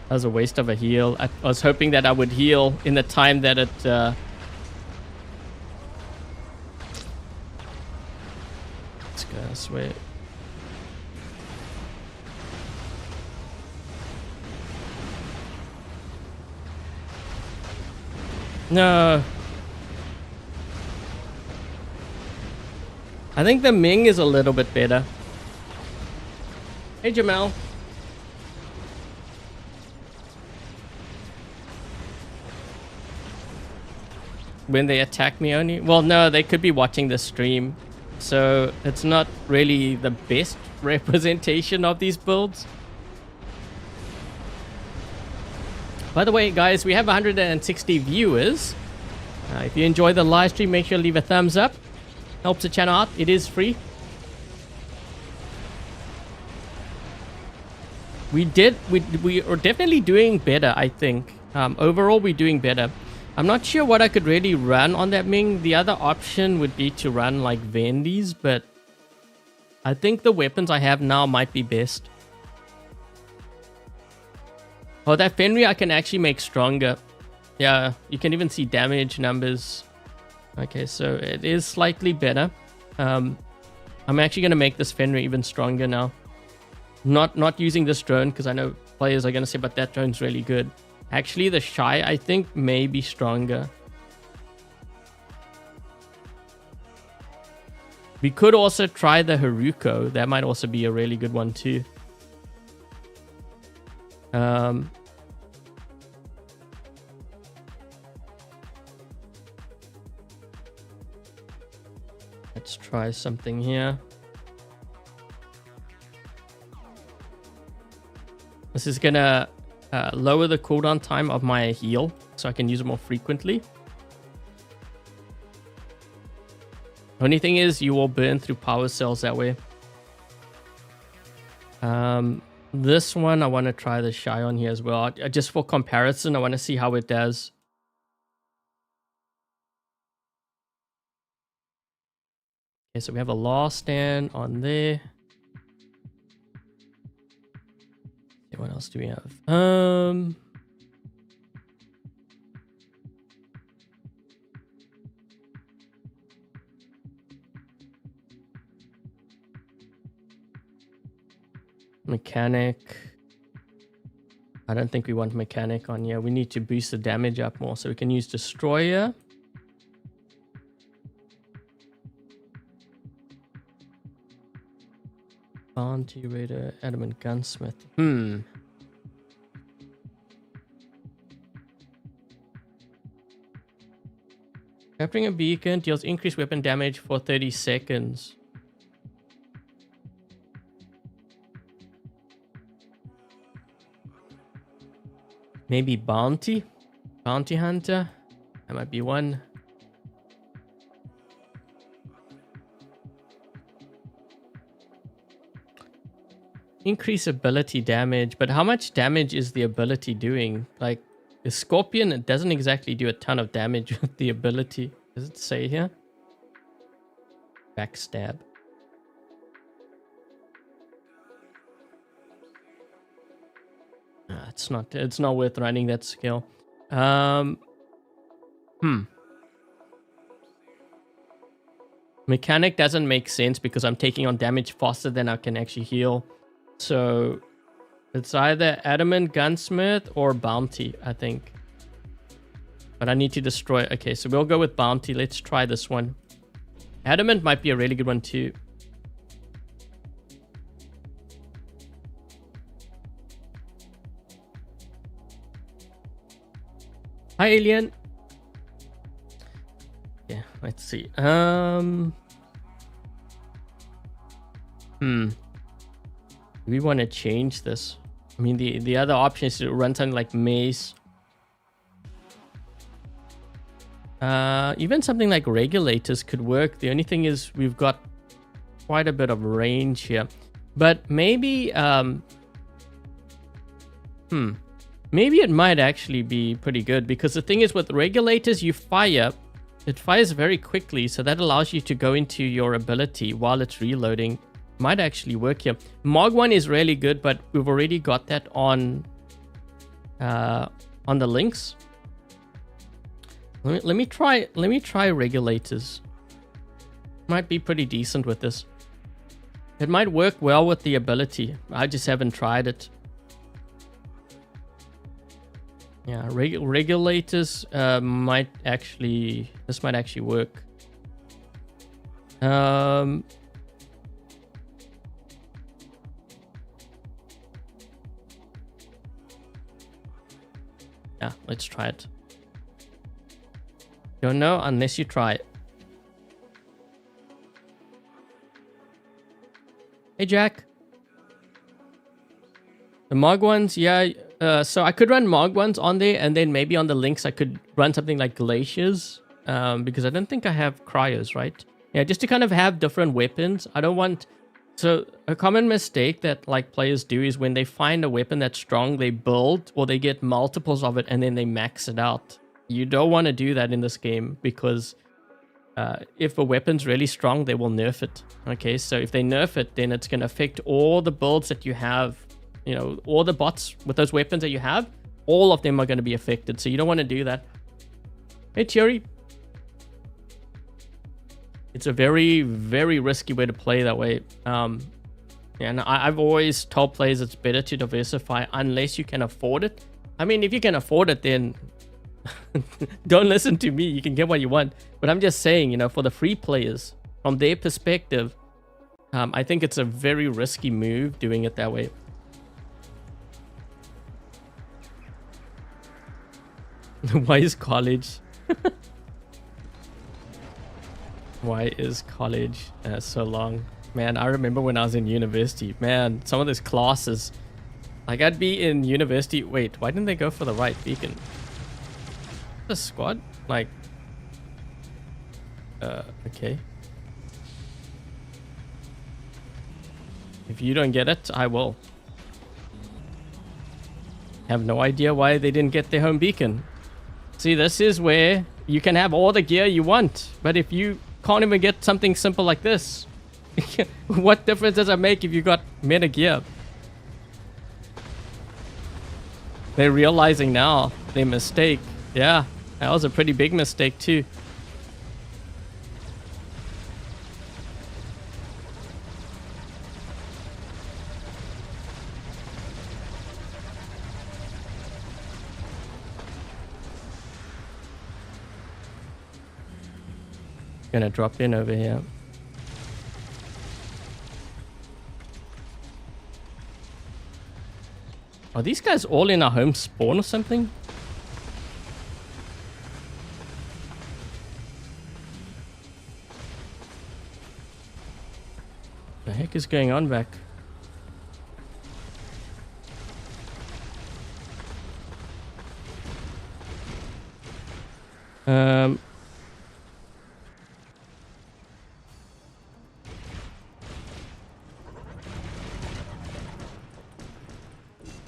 That was a waste of a heal. I was hoping that I would heal in the time that it... Let's go this way. No. I think the Ming is a little bit better. Hey, Jamal. When they attack me only? Well, no, they could be watching the stream. So it's not really the best representation of these builds. By the way, guys, we have 160 viewers. If you enjoy the live stream, make sure to leave a thumbs up. Helps the channel out. It is free. We are definitely doing better, I think. Overall, we're doing better. I'm not sure what I could really run on that Ming. The other option would be to run like Vendies, but I think the weapons I have now might be best. Oh, that Fenrir I can actually make stronger. Yeah, you can even see damage numbers. Okay, so it is slightly better. I'm actually going to make this Fenrir even stronger now. Not using this drone, because I know players are going to say, but that drone's really good. Actually, the Shy, I think, may be stronger. We could also try the Haruko. That might also be a really good one, too. Let's try something here. This is gonna lower the cooldown time of my heal, so I can use it more frequently. Only thing is, you will burn through power cells that way. This one, I want to try the Shy on here as well. Just for comparison, I want to see how it does. Okay, so we have a last stand on there. Okay, what else do we have? Mechanic. I don't think we want mechanic on here. We need to boost the damage up more, so we can use destroyer. Bounty raider, adamant gunsmith. Capturing a beacon deals increased weapon damage for 30 seconds. Maybe bounty? Bounty hunter? That might be one. Increase ability damage, but how much damage is the ability doing? Like, the Scorpion, it doesn't exactly do a ton of damage with the ability. Does it say here? Backstab. It's not worth running that skill. Mechanic doesn't make sense because I'm taking on damage faster than I can actually heal. So it's either adamant gunsmith or bounty, I think. But I need to destroy. Okay, so we'll go with bounty. Let's try this one. Adamant might be a really good one too. Hi, Alien. Yeah, let's see. We want to change this. I mean, the other option is to run something like mace. Even something like regulators could work. The only thing is we've got quite a bit of range here. But maybe maybe it might actually be pretty good, because the thing is with regulators, you fire. It fires very quickly, so that allows you to go into your ability while it's reloading. Might actually work here. Mog 1 is really good, but we've already got that on the Lynx. Let me try regulators. Might be pretty decent with this. It might work well with the ability. I just haven't tried it. Yeah, regulators might actually work. Yeah, let's try it. Don't know unless you try it. Hey, Jack. The Mog ones, yeah. So I could run Mog ones on there, and then maybe on the Lynx I could run something like Glaciers, because I don't think I have Cryos, right? Yeah, just to kind of have different weapons. I don't want... So a common mistake that like players do is when they find a weapon that's strong, they build or they get multiples of it and then they max it out. You don't want to do that in this game because if a weapon's really strong, they will nerf it. Okay, so if they nerf it, then it's going to affect all the builds that you have. You know, all the bots with those weapons that you have, all of them are going to be affected. So you don't want to do that. Hey, Thierry. It's a very, very risky way to play that way. And I've always told players it's better to diversify unless you can afford it. I mean, if you can afford it, then don't listen to me. You can get what you want. But I'm just saying, you know, for the free players, from their perspective, I think it's a very risky move doing it that way. Why is college? Why is college so long? Man, I remember when I was in university. Man, some of those classes. Like, I'd be in university. Wait, why didn't they go for the right beacon? The squad? Like... okay. If you don't get it, I will. Have no idea why they didn't get their home beacon. See, this is where you can have all the gear you want. But if you can't even get something simple like this, what difference does it make if you got meta gear? They're realizing now their mistake. Yeah, that was a pretty big mistake too. Gonna drop in over here. Are these guys all in our home spawn or something? The heck is going on back?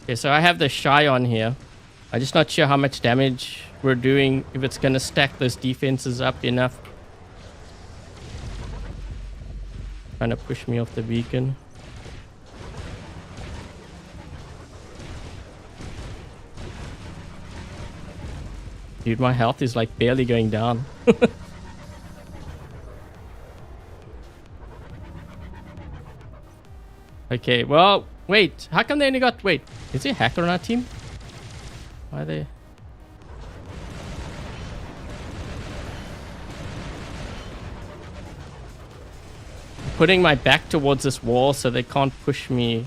Okay, so I have the Shy on here. I'm just not sure how much damage we're doing, if it's gonna stack those defenses up enough. Trying to push me off the beacon. Dude, my health is like barely going down. Okay, well, wait. How come they only got... Wait, is there a hacker on our team? Why are they... Putting my back towards this wall so they can't push me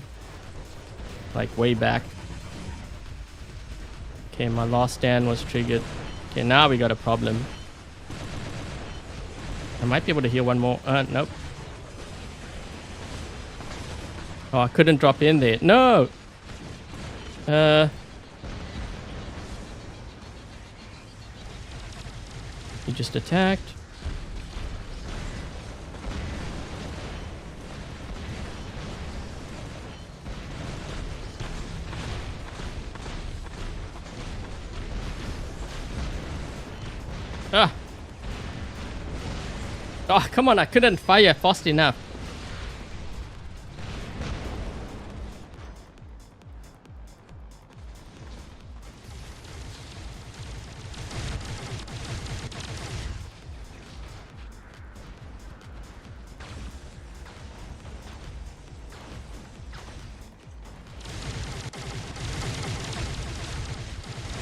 like way back. Okay, my last stand was triggered. Okay, now we got a problem. I might be able to heal one more. Nope. Oh, I couldn't drop in there. No! He just attacked. Ah! Oh, come on, I couldn't fire fast enough.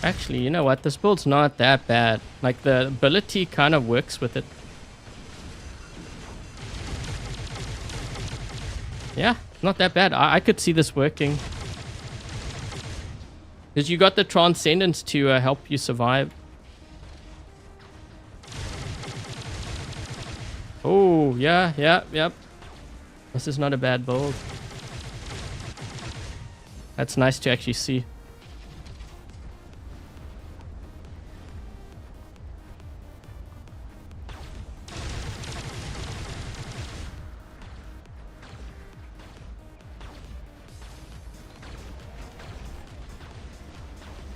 Actually, you know what? This build's not that bad. Like, the ability kind of works with it. Yeah, not that bad. I could see this working. Because you got the Transcendence to help you survive. Oh, yeah, yep. This is not a bad build. That's nice to actually see.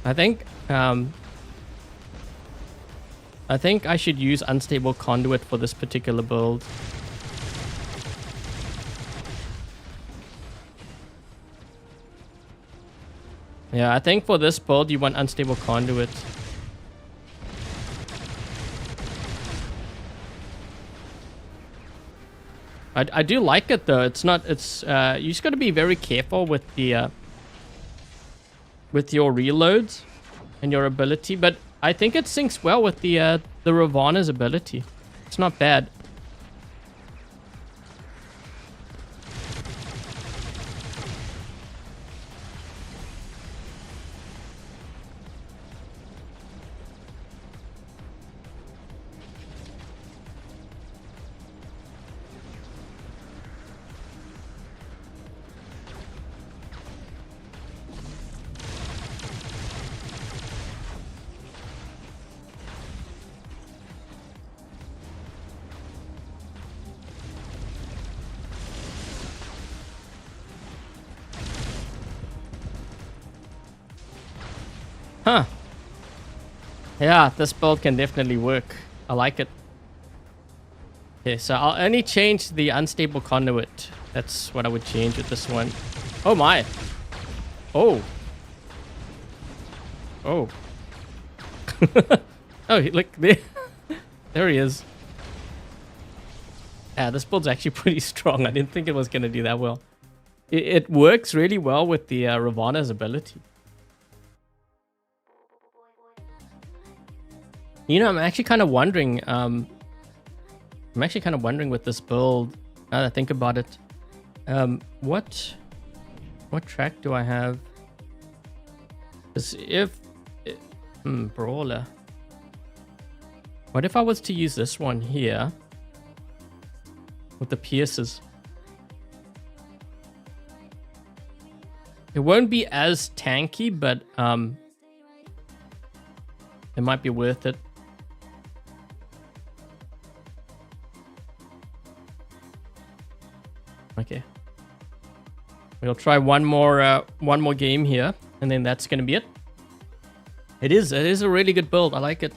I think I should use unstable conduit for this particular build. Yeah, I think for this build you want unstable conduit. I do like it though. It's not. It's you just got to be very careful with the with your reloads and your ability. But I think it syncs well with the Ravana's ability. It's not bad. Huh. Yeah, this build can definitely work. I like it. Okay, so I'll only change the unstable conduit. That's what I would change with this one. Oh my. Oh. Oh. Oh, look there. There he is. Yeah, this build's actually pretty strong. I didn't think it was going to do that well. It works really well with the Ravana's ability. You know, I'm actually kind of wondering with this build, now that I think about it, what track do I have? Because if brawler, what if I was to use this one here with the pierces? It won't be as tanky, but it might be worth it. Okay, we'll try one more game here, and then that's gonna be it. It is a really good build. I like it.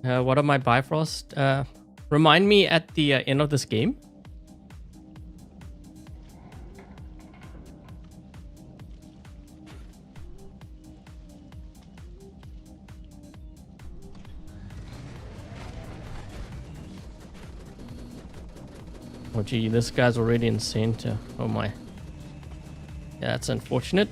What are my Bifrost? Remind me at the end of this game. Oh gee, this guy's already in center. Oh my. Yeah, that's unfortunate.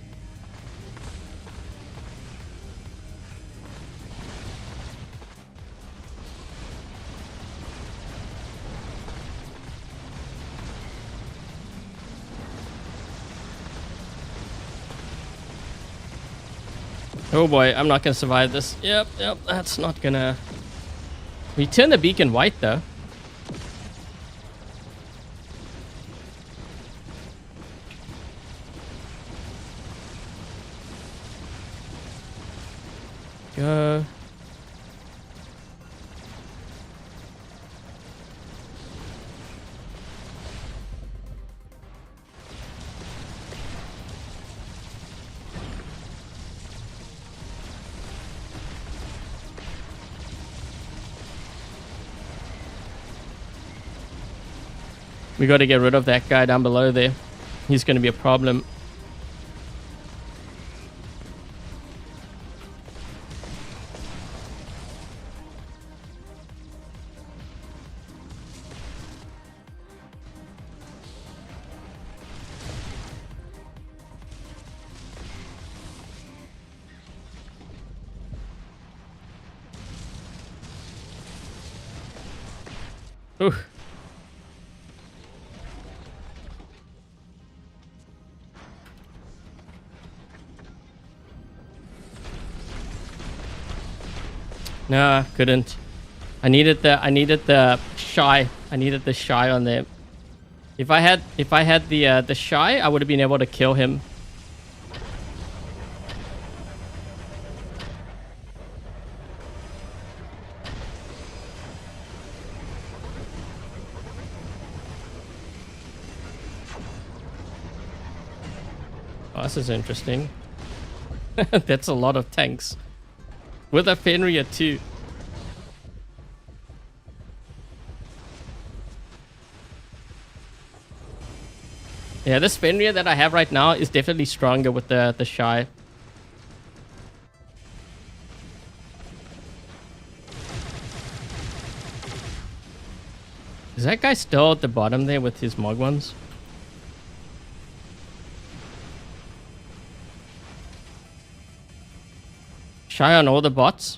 Oh boy, I'm not gonna survive this. Yep, that's not gonna... We turn the beacon white though. Go. We got to get rid of that guy down below there. He's going to be a problem. Ooh. No, couldn't. I needed the shy. I needed the shy on there. If I had the shy, I would have been able to kill him. Oh, this is interesting. That's a lot of tanks. With a Fenrir too. Yeah, this Fenrir that I have right now is definitely stronger with the Shy. Is that guy still at the bottom there with his Mog ones? Shy on all the bots.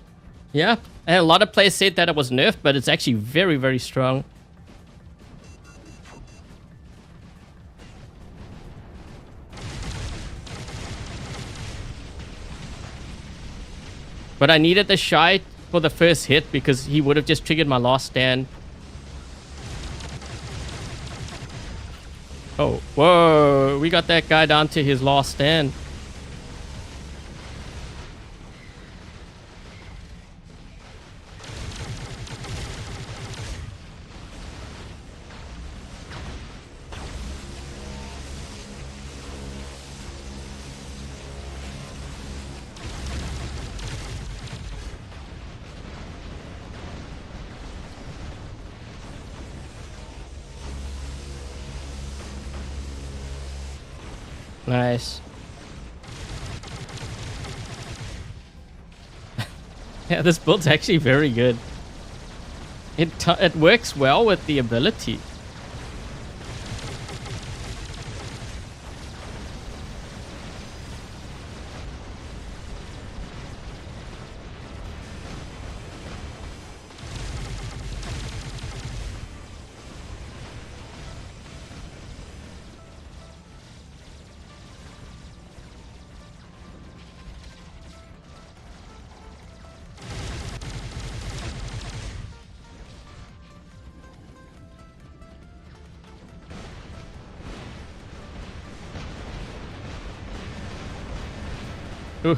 Yeah, and a lot of players said that it was nerfed, but it's actually very, very strong. But I needed the Shy for the first hit because he would have just triggered my last stand. Oh, whoa, we got that guy down to his last stand. Nice. Yeah, this build's actually very good. It works well with the ability. Ooh.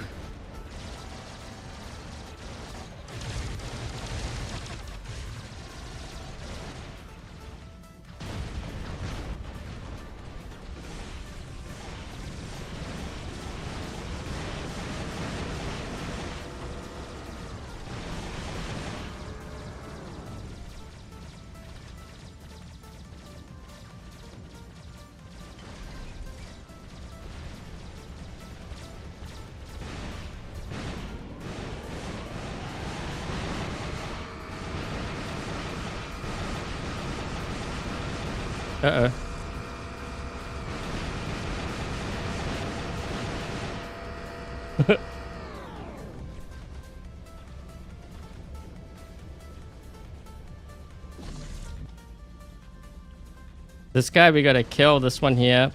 Uh-oh. This guy, we gotta kill this one here.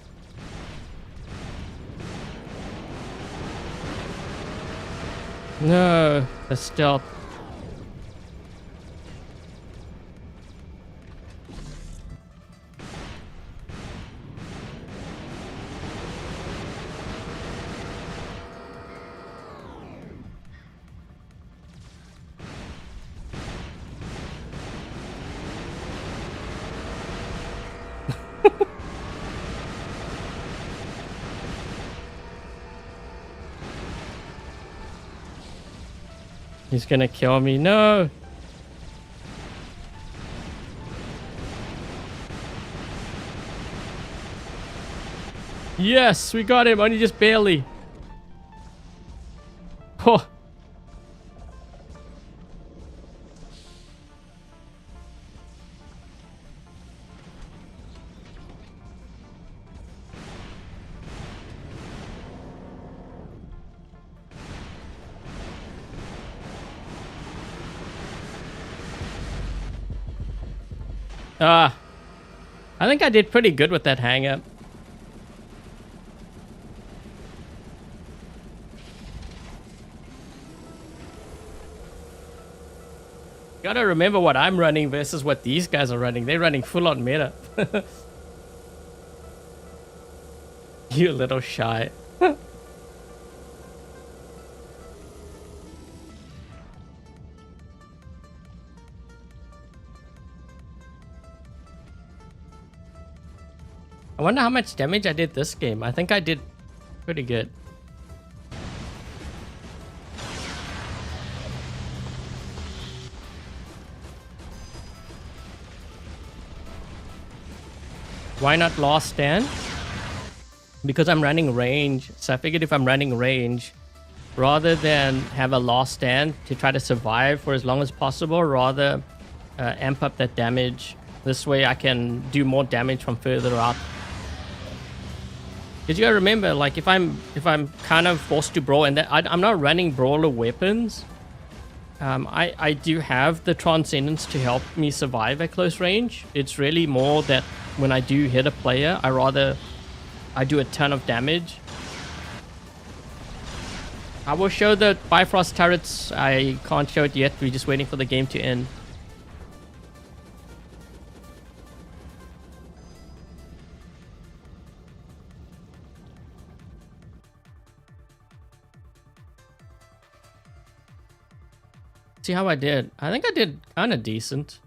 No, the stealth. He's gonna kill me. No. Yes, we got him. Only just barely. Oh. I think I did pretty good with that hangar. Gotta remember what I'm running versus what these guys are running. They're running full on meta. You little shy. I wonder how much damage I did this game. I think I did Pretty good. Why not last stand? Because I'm running range. So I figured if I'm running range, rather than have a last stand to try to survive for as long as possible, rather amp up that damage. This way I can do more damage from further out. Because you gotta remember, like if I'm kind of forced to brawl, and I'm not running brawler weapons, I do have the Transcendence to help me survive at close range. It's really more that when I do hit a player, I do a ton of damage. I will show the Bifrost turrets. I can't show it yet. We're just waiting for the game to end. See how I did. I think I did kind of decent.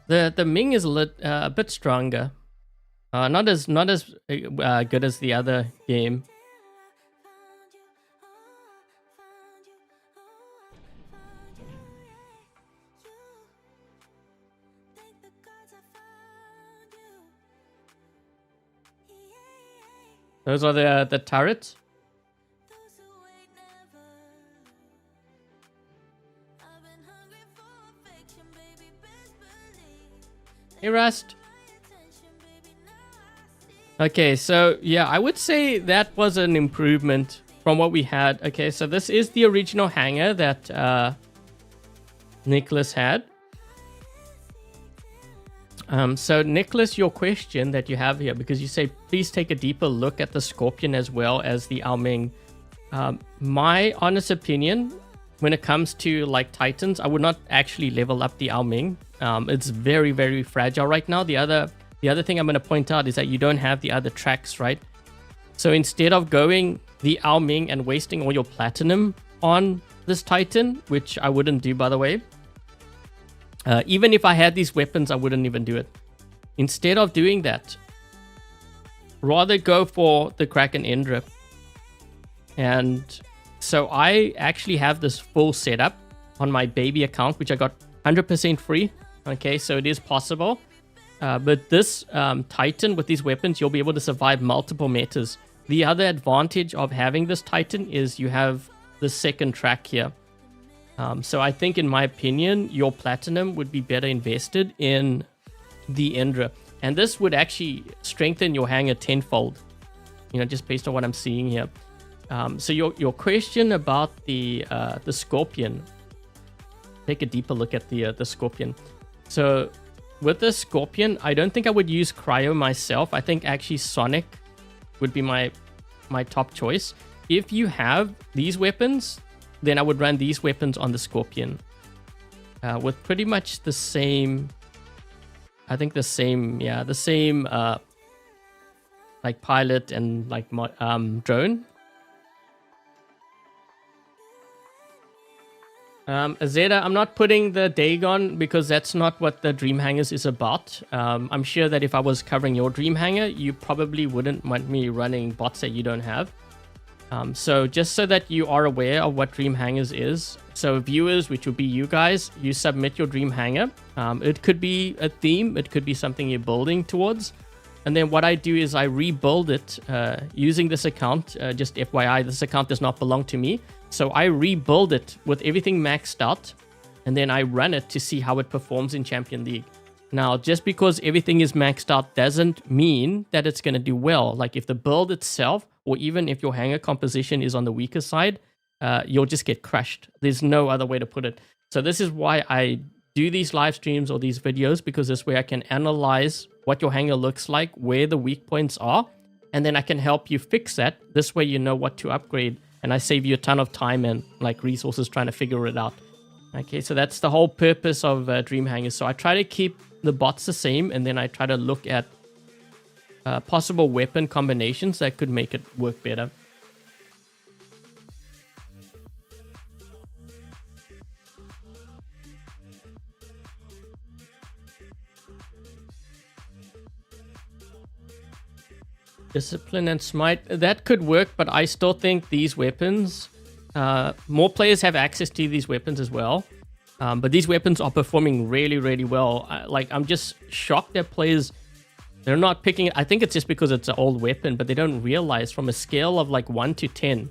The Ming is a bit stronger. Not as good as the other game. Those are the turrets. Hey, Rust. Okay, so yeah, I would say that was an improvement from what we had. Okay, so this is the original hangar that Nicholas had. So Nicholas, your question that you have here, because you say, please take a deeper look at the Scorpion as well as the Ao Ming. My honest opinion, when it comes to like Titans, I would not actually level up the Ao Ming. It's very, very fragile right now. The other thing I'm going to point out is that you don't have the other tracks, right? So instead of going the Ao Ming and wasting all your platinum on this Titan, which I wouldn't do, by the way, even if I had these weapons, I wouldn't even do it. Instead of doing that, rather go for the Kraken Endrip. And so I actually have this full setup on my baby account, which I got 100% free. Okay, so it is possible. But this Titan with these weapons, you'll be able to survive multiple metas. The other advantage of having this Titan is you have the second track here. So I think, in my opinion, your platinum would be better invested in the Endra. And this would actually strengthen your hangar tenfold, you know, just based on what I'm seeing here. So your question about the Scorpion, take a deeper look at the Scorpion. So with the Scorpion, I don't think I would use Cryo myself. I think actually Sonic would be my top choice. If you have these weapons, then I would run these weapons on the Scorpion. With pretty much the same, I think the same like pilot and like drone. Azeda, I'm not putting the Dagon because that's not what the Dream Hangars is about. I'm sure that if I was covering your Dream Hangar, you probably wouldn't want me running bots that you don't have. So just so that you are aware of what Dream Hangars is. So viewers, which would be you guys, you submit your Dream Hangar. It could be a theme. It could be something you're building towards. And then what I do is I rebuild it using this account. Just FYI, this account does not belong to me. So I rebuild it with everything maxed out, and then I run it to see how it performs in Champion League. Now, just because everything is maxed out doesn't mean that it's going to do well. Like if the build itself, or even if your hangar composition is on the weaker side, you'll just get crushed. There's no other way to put it. So this is why I do these live streams or these videos, because this way I can analyze what your hangar looks like, where the weak points are, and then I can help you fix that. This way you know what to upgrade. And I save you a ton of time and like resources trying to figure it out. Okay, so that's the whole purpose of Dream Hangars. So I try to keep the bots the same, and then I try to look at possible weapon combinations that could make it work better. Discipline and smite, that could work, but I still think these weapons, more players have access to these weapons as well. But these weapons are performing really, really well. I'm just shocked that players, they're not picking it. I think it's just because it's an old weapon, but they don't realize from a scale of like 1 to 10.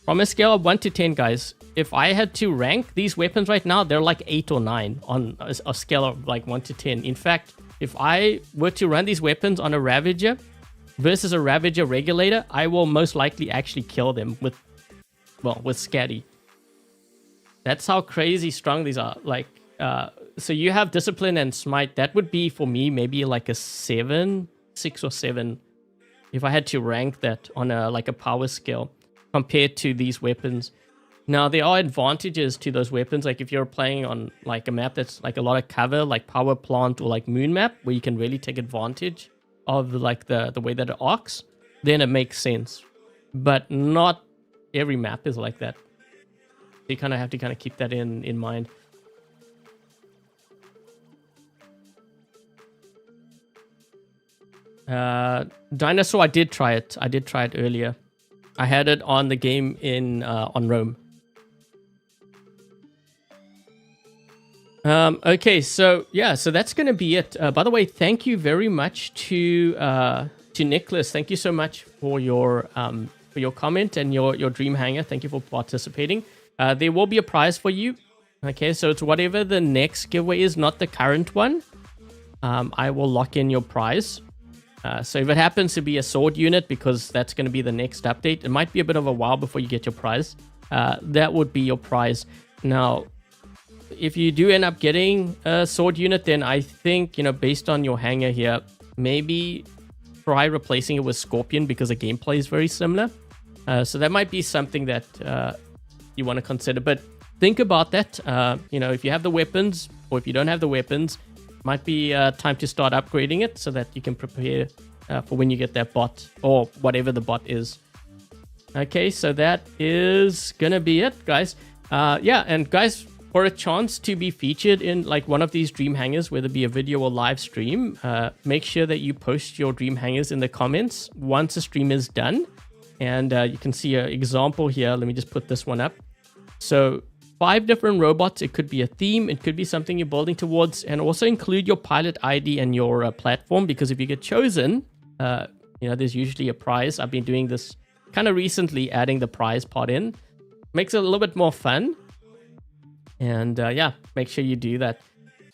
From a scale of 1 to 10, guys, if I had to rank these weapons right now, they're like 8 or 9 on a scale of like 1 to 10. In fact, if I were to run these weapons on a Ravager versus a Ravager Regulator, I will most likely actually kill them with Scatty. That's how crazy strong these are. So you have Discipline and Smite. That would be, for me, maybe like a 7, 6 or 7. If I had to rank that on a power scale compared to these weapons. Now, there are advantages to those weapons. Like if you're playing on like a map that's like a lot of cover, like Power Plant or like Moon Map, where you can really take advantage of like the way that it arcs, then it makes sense. But not every map is like that. You kind of have to keep that in mind. Dinosaur, I did try it. I did try it earlier. I had it on the game on Rome. Okay, so yeah, so that's gonna be it. By the way, thank you very much to Niklas. Thank you so much for your comment and your Dream Hangar. Thank you for participating. There will be a prize for you. Okay, so it's whatever the next giveaway is, not the current one. I will lock in your prize. So if it happens to be a sword unit, because that's going to be the next update, it might be a bit of a while before you get your prize. That would be your prize. Now, if you do end up getting a sword unit, then I think, based on your hanger here, maybe try replacing it with Scorpion, because the gameplay is very similar. So that might be something that you want to consider. But think about that. If you have the weapons, or if you don't have the weapons, might be time to start upgrading it so that you can prepare for when you get that bot, or whatever the bot is. Okay, so that is gonna be it, guys. Yeah, and guys, for a chance to be featured in like one of these Dream Hangars, whether it be a video or live stream, make sure that you post your Dream Hangars in the comments once the stream is done. And you can see an example here. Let me just put this one up. So 5 different robots. It could be a theme. It could be something you're building towards, and also include your pilot ID and your platform, because if you get chosen, there's usually a prize. I've been doing this kind of recently, adding the prize part in. Makes it a little bit more fun. And yeah, make sure you do that.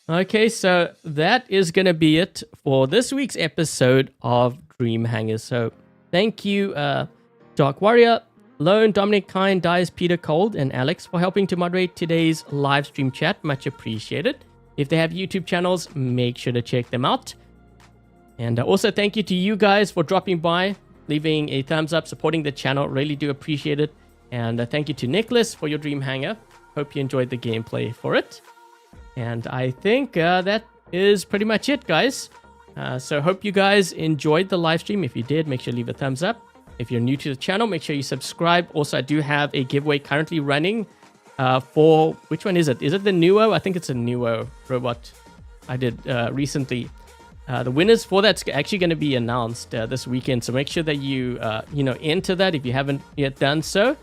Okay, so that is going to be it for this week's episode of Dream Hangars. So thank you, Dark Warrior, Lone, Dominic, Kind, Dice, Peter, Cold, and Alex for helping to moderate today's live stream chat. Much appreciated. If they have YouTube channels, make sure to check them out. And also thank you to you guys for dropping by, leaving a thumbs up, supporting the channel. Really do appreciate it. And thank you to Niklas for your Dream Hangar. Hope you enjoyed the gameplay for it. And I think that is pretty much it, guys. So hope you guys enjoyed the live stream. If you did, make sure to leave a thumbs up. If you're new to the channel, make sure you subscribe. Also, I do have a giveaway currently running for... Which one is it? Is it the Nuo? I think it's a Nuo robot I did recently. The winners for that's actually going to be announced this weekend. So make sure that you, enter that if you haven't yet done so.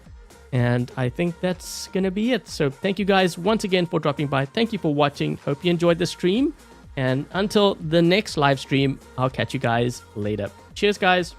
And I think that's going to be it. So thank you guys once again for dropping by. Thank you for watching. Hope you enjoyed the stream. And until the next live stream, I'll catch you guys later. Cheers, guys.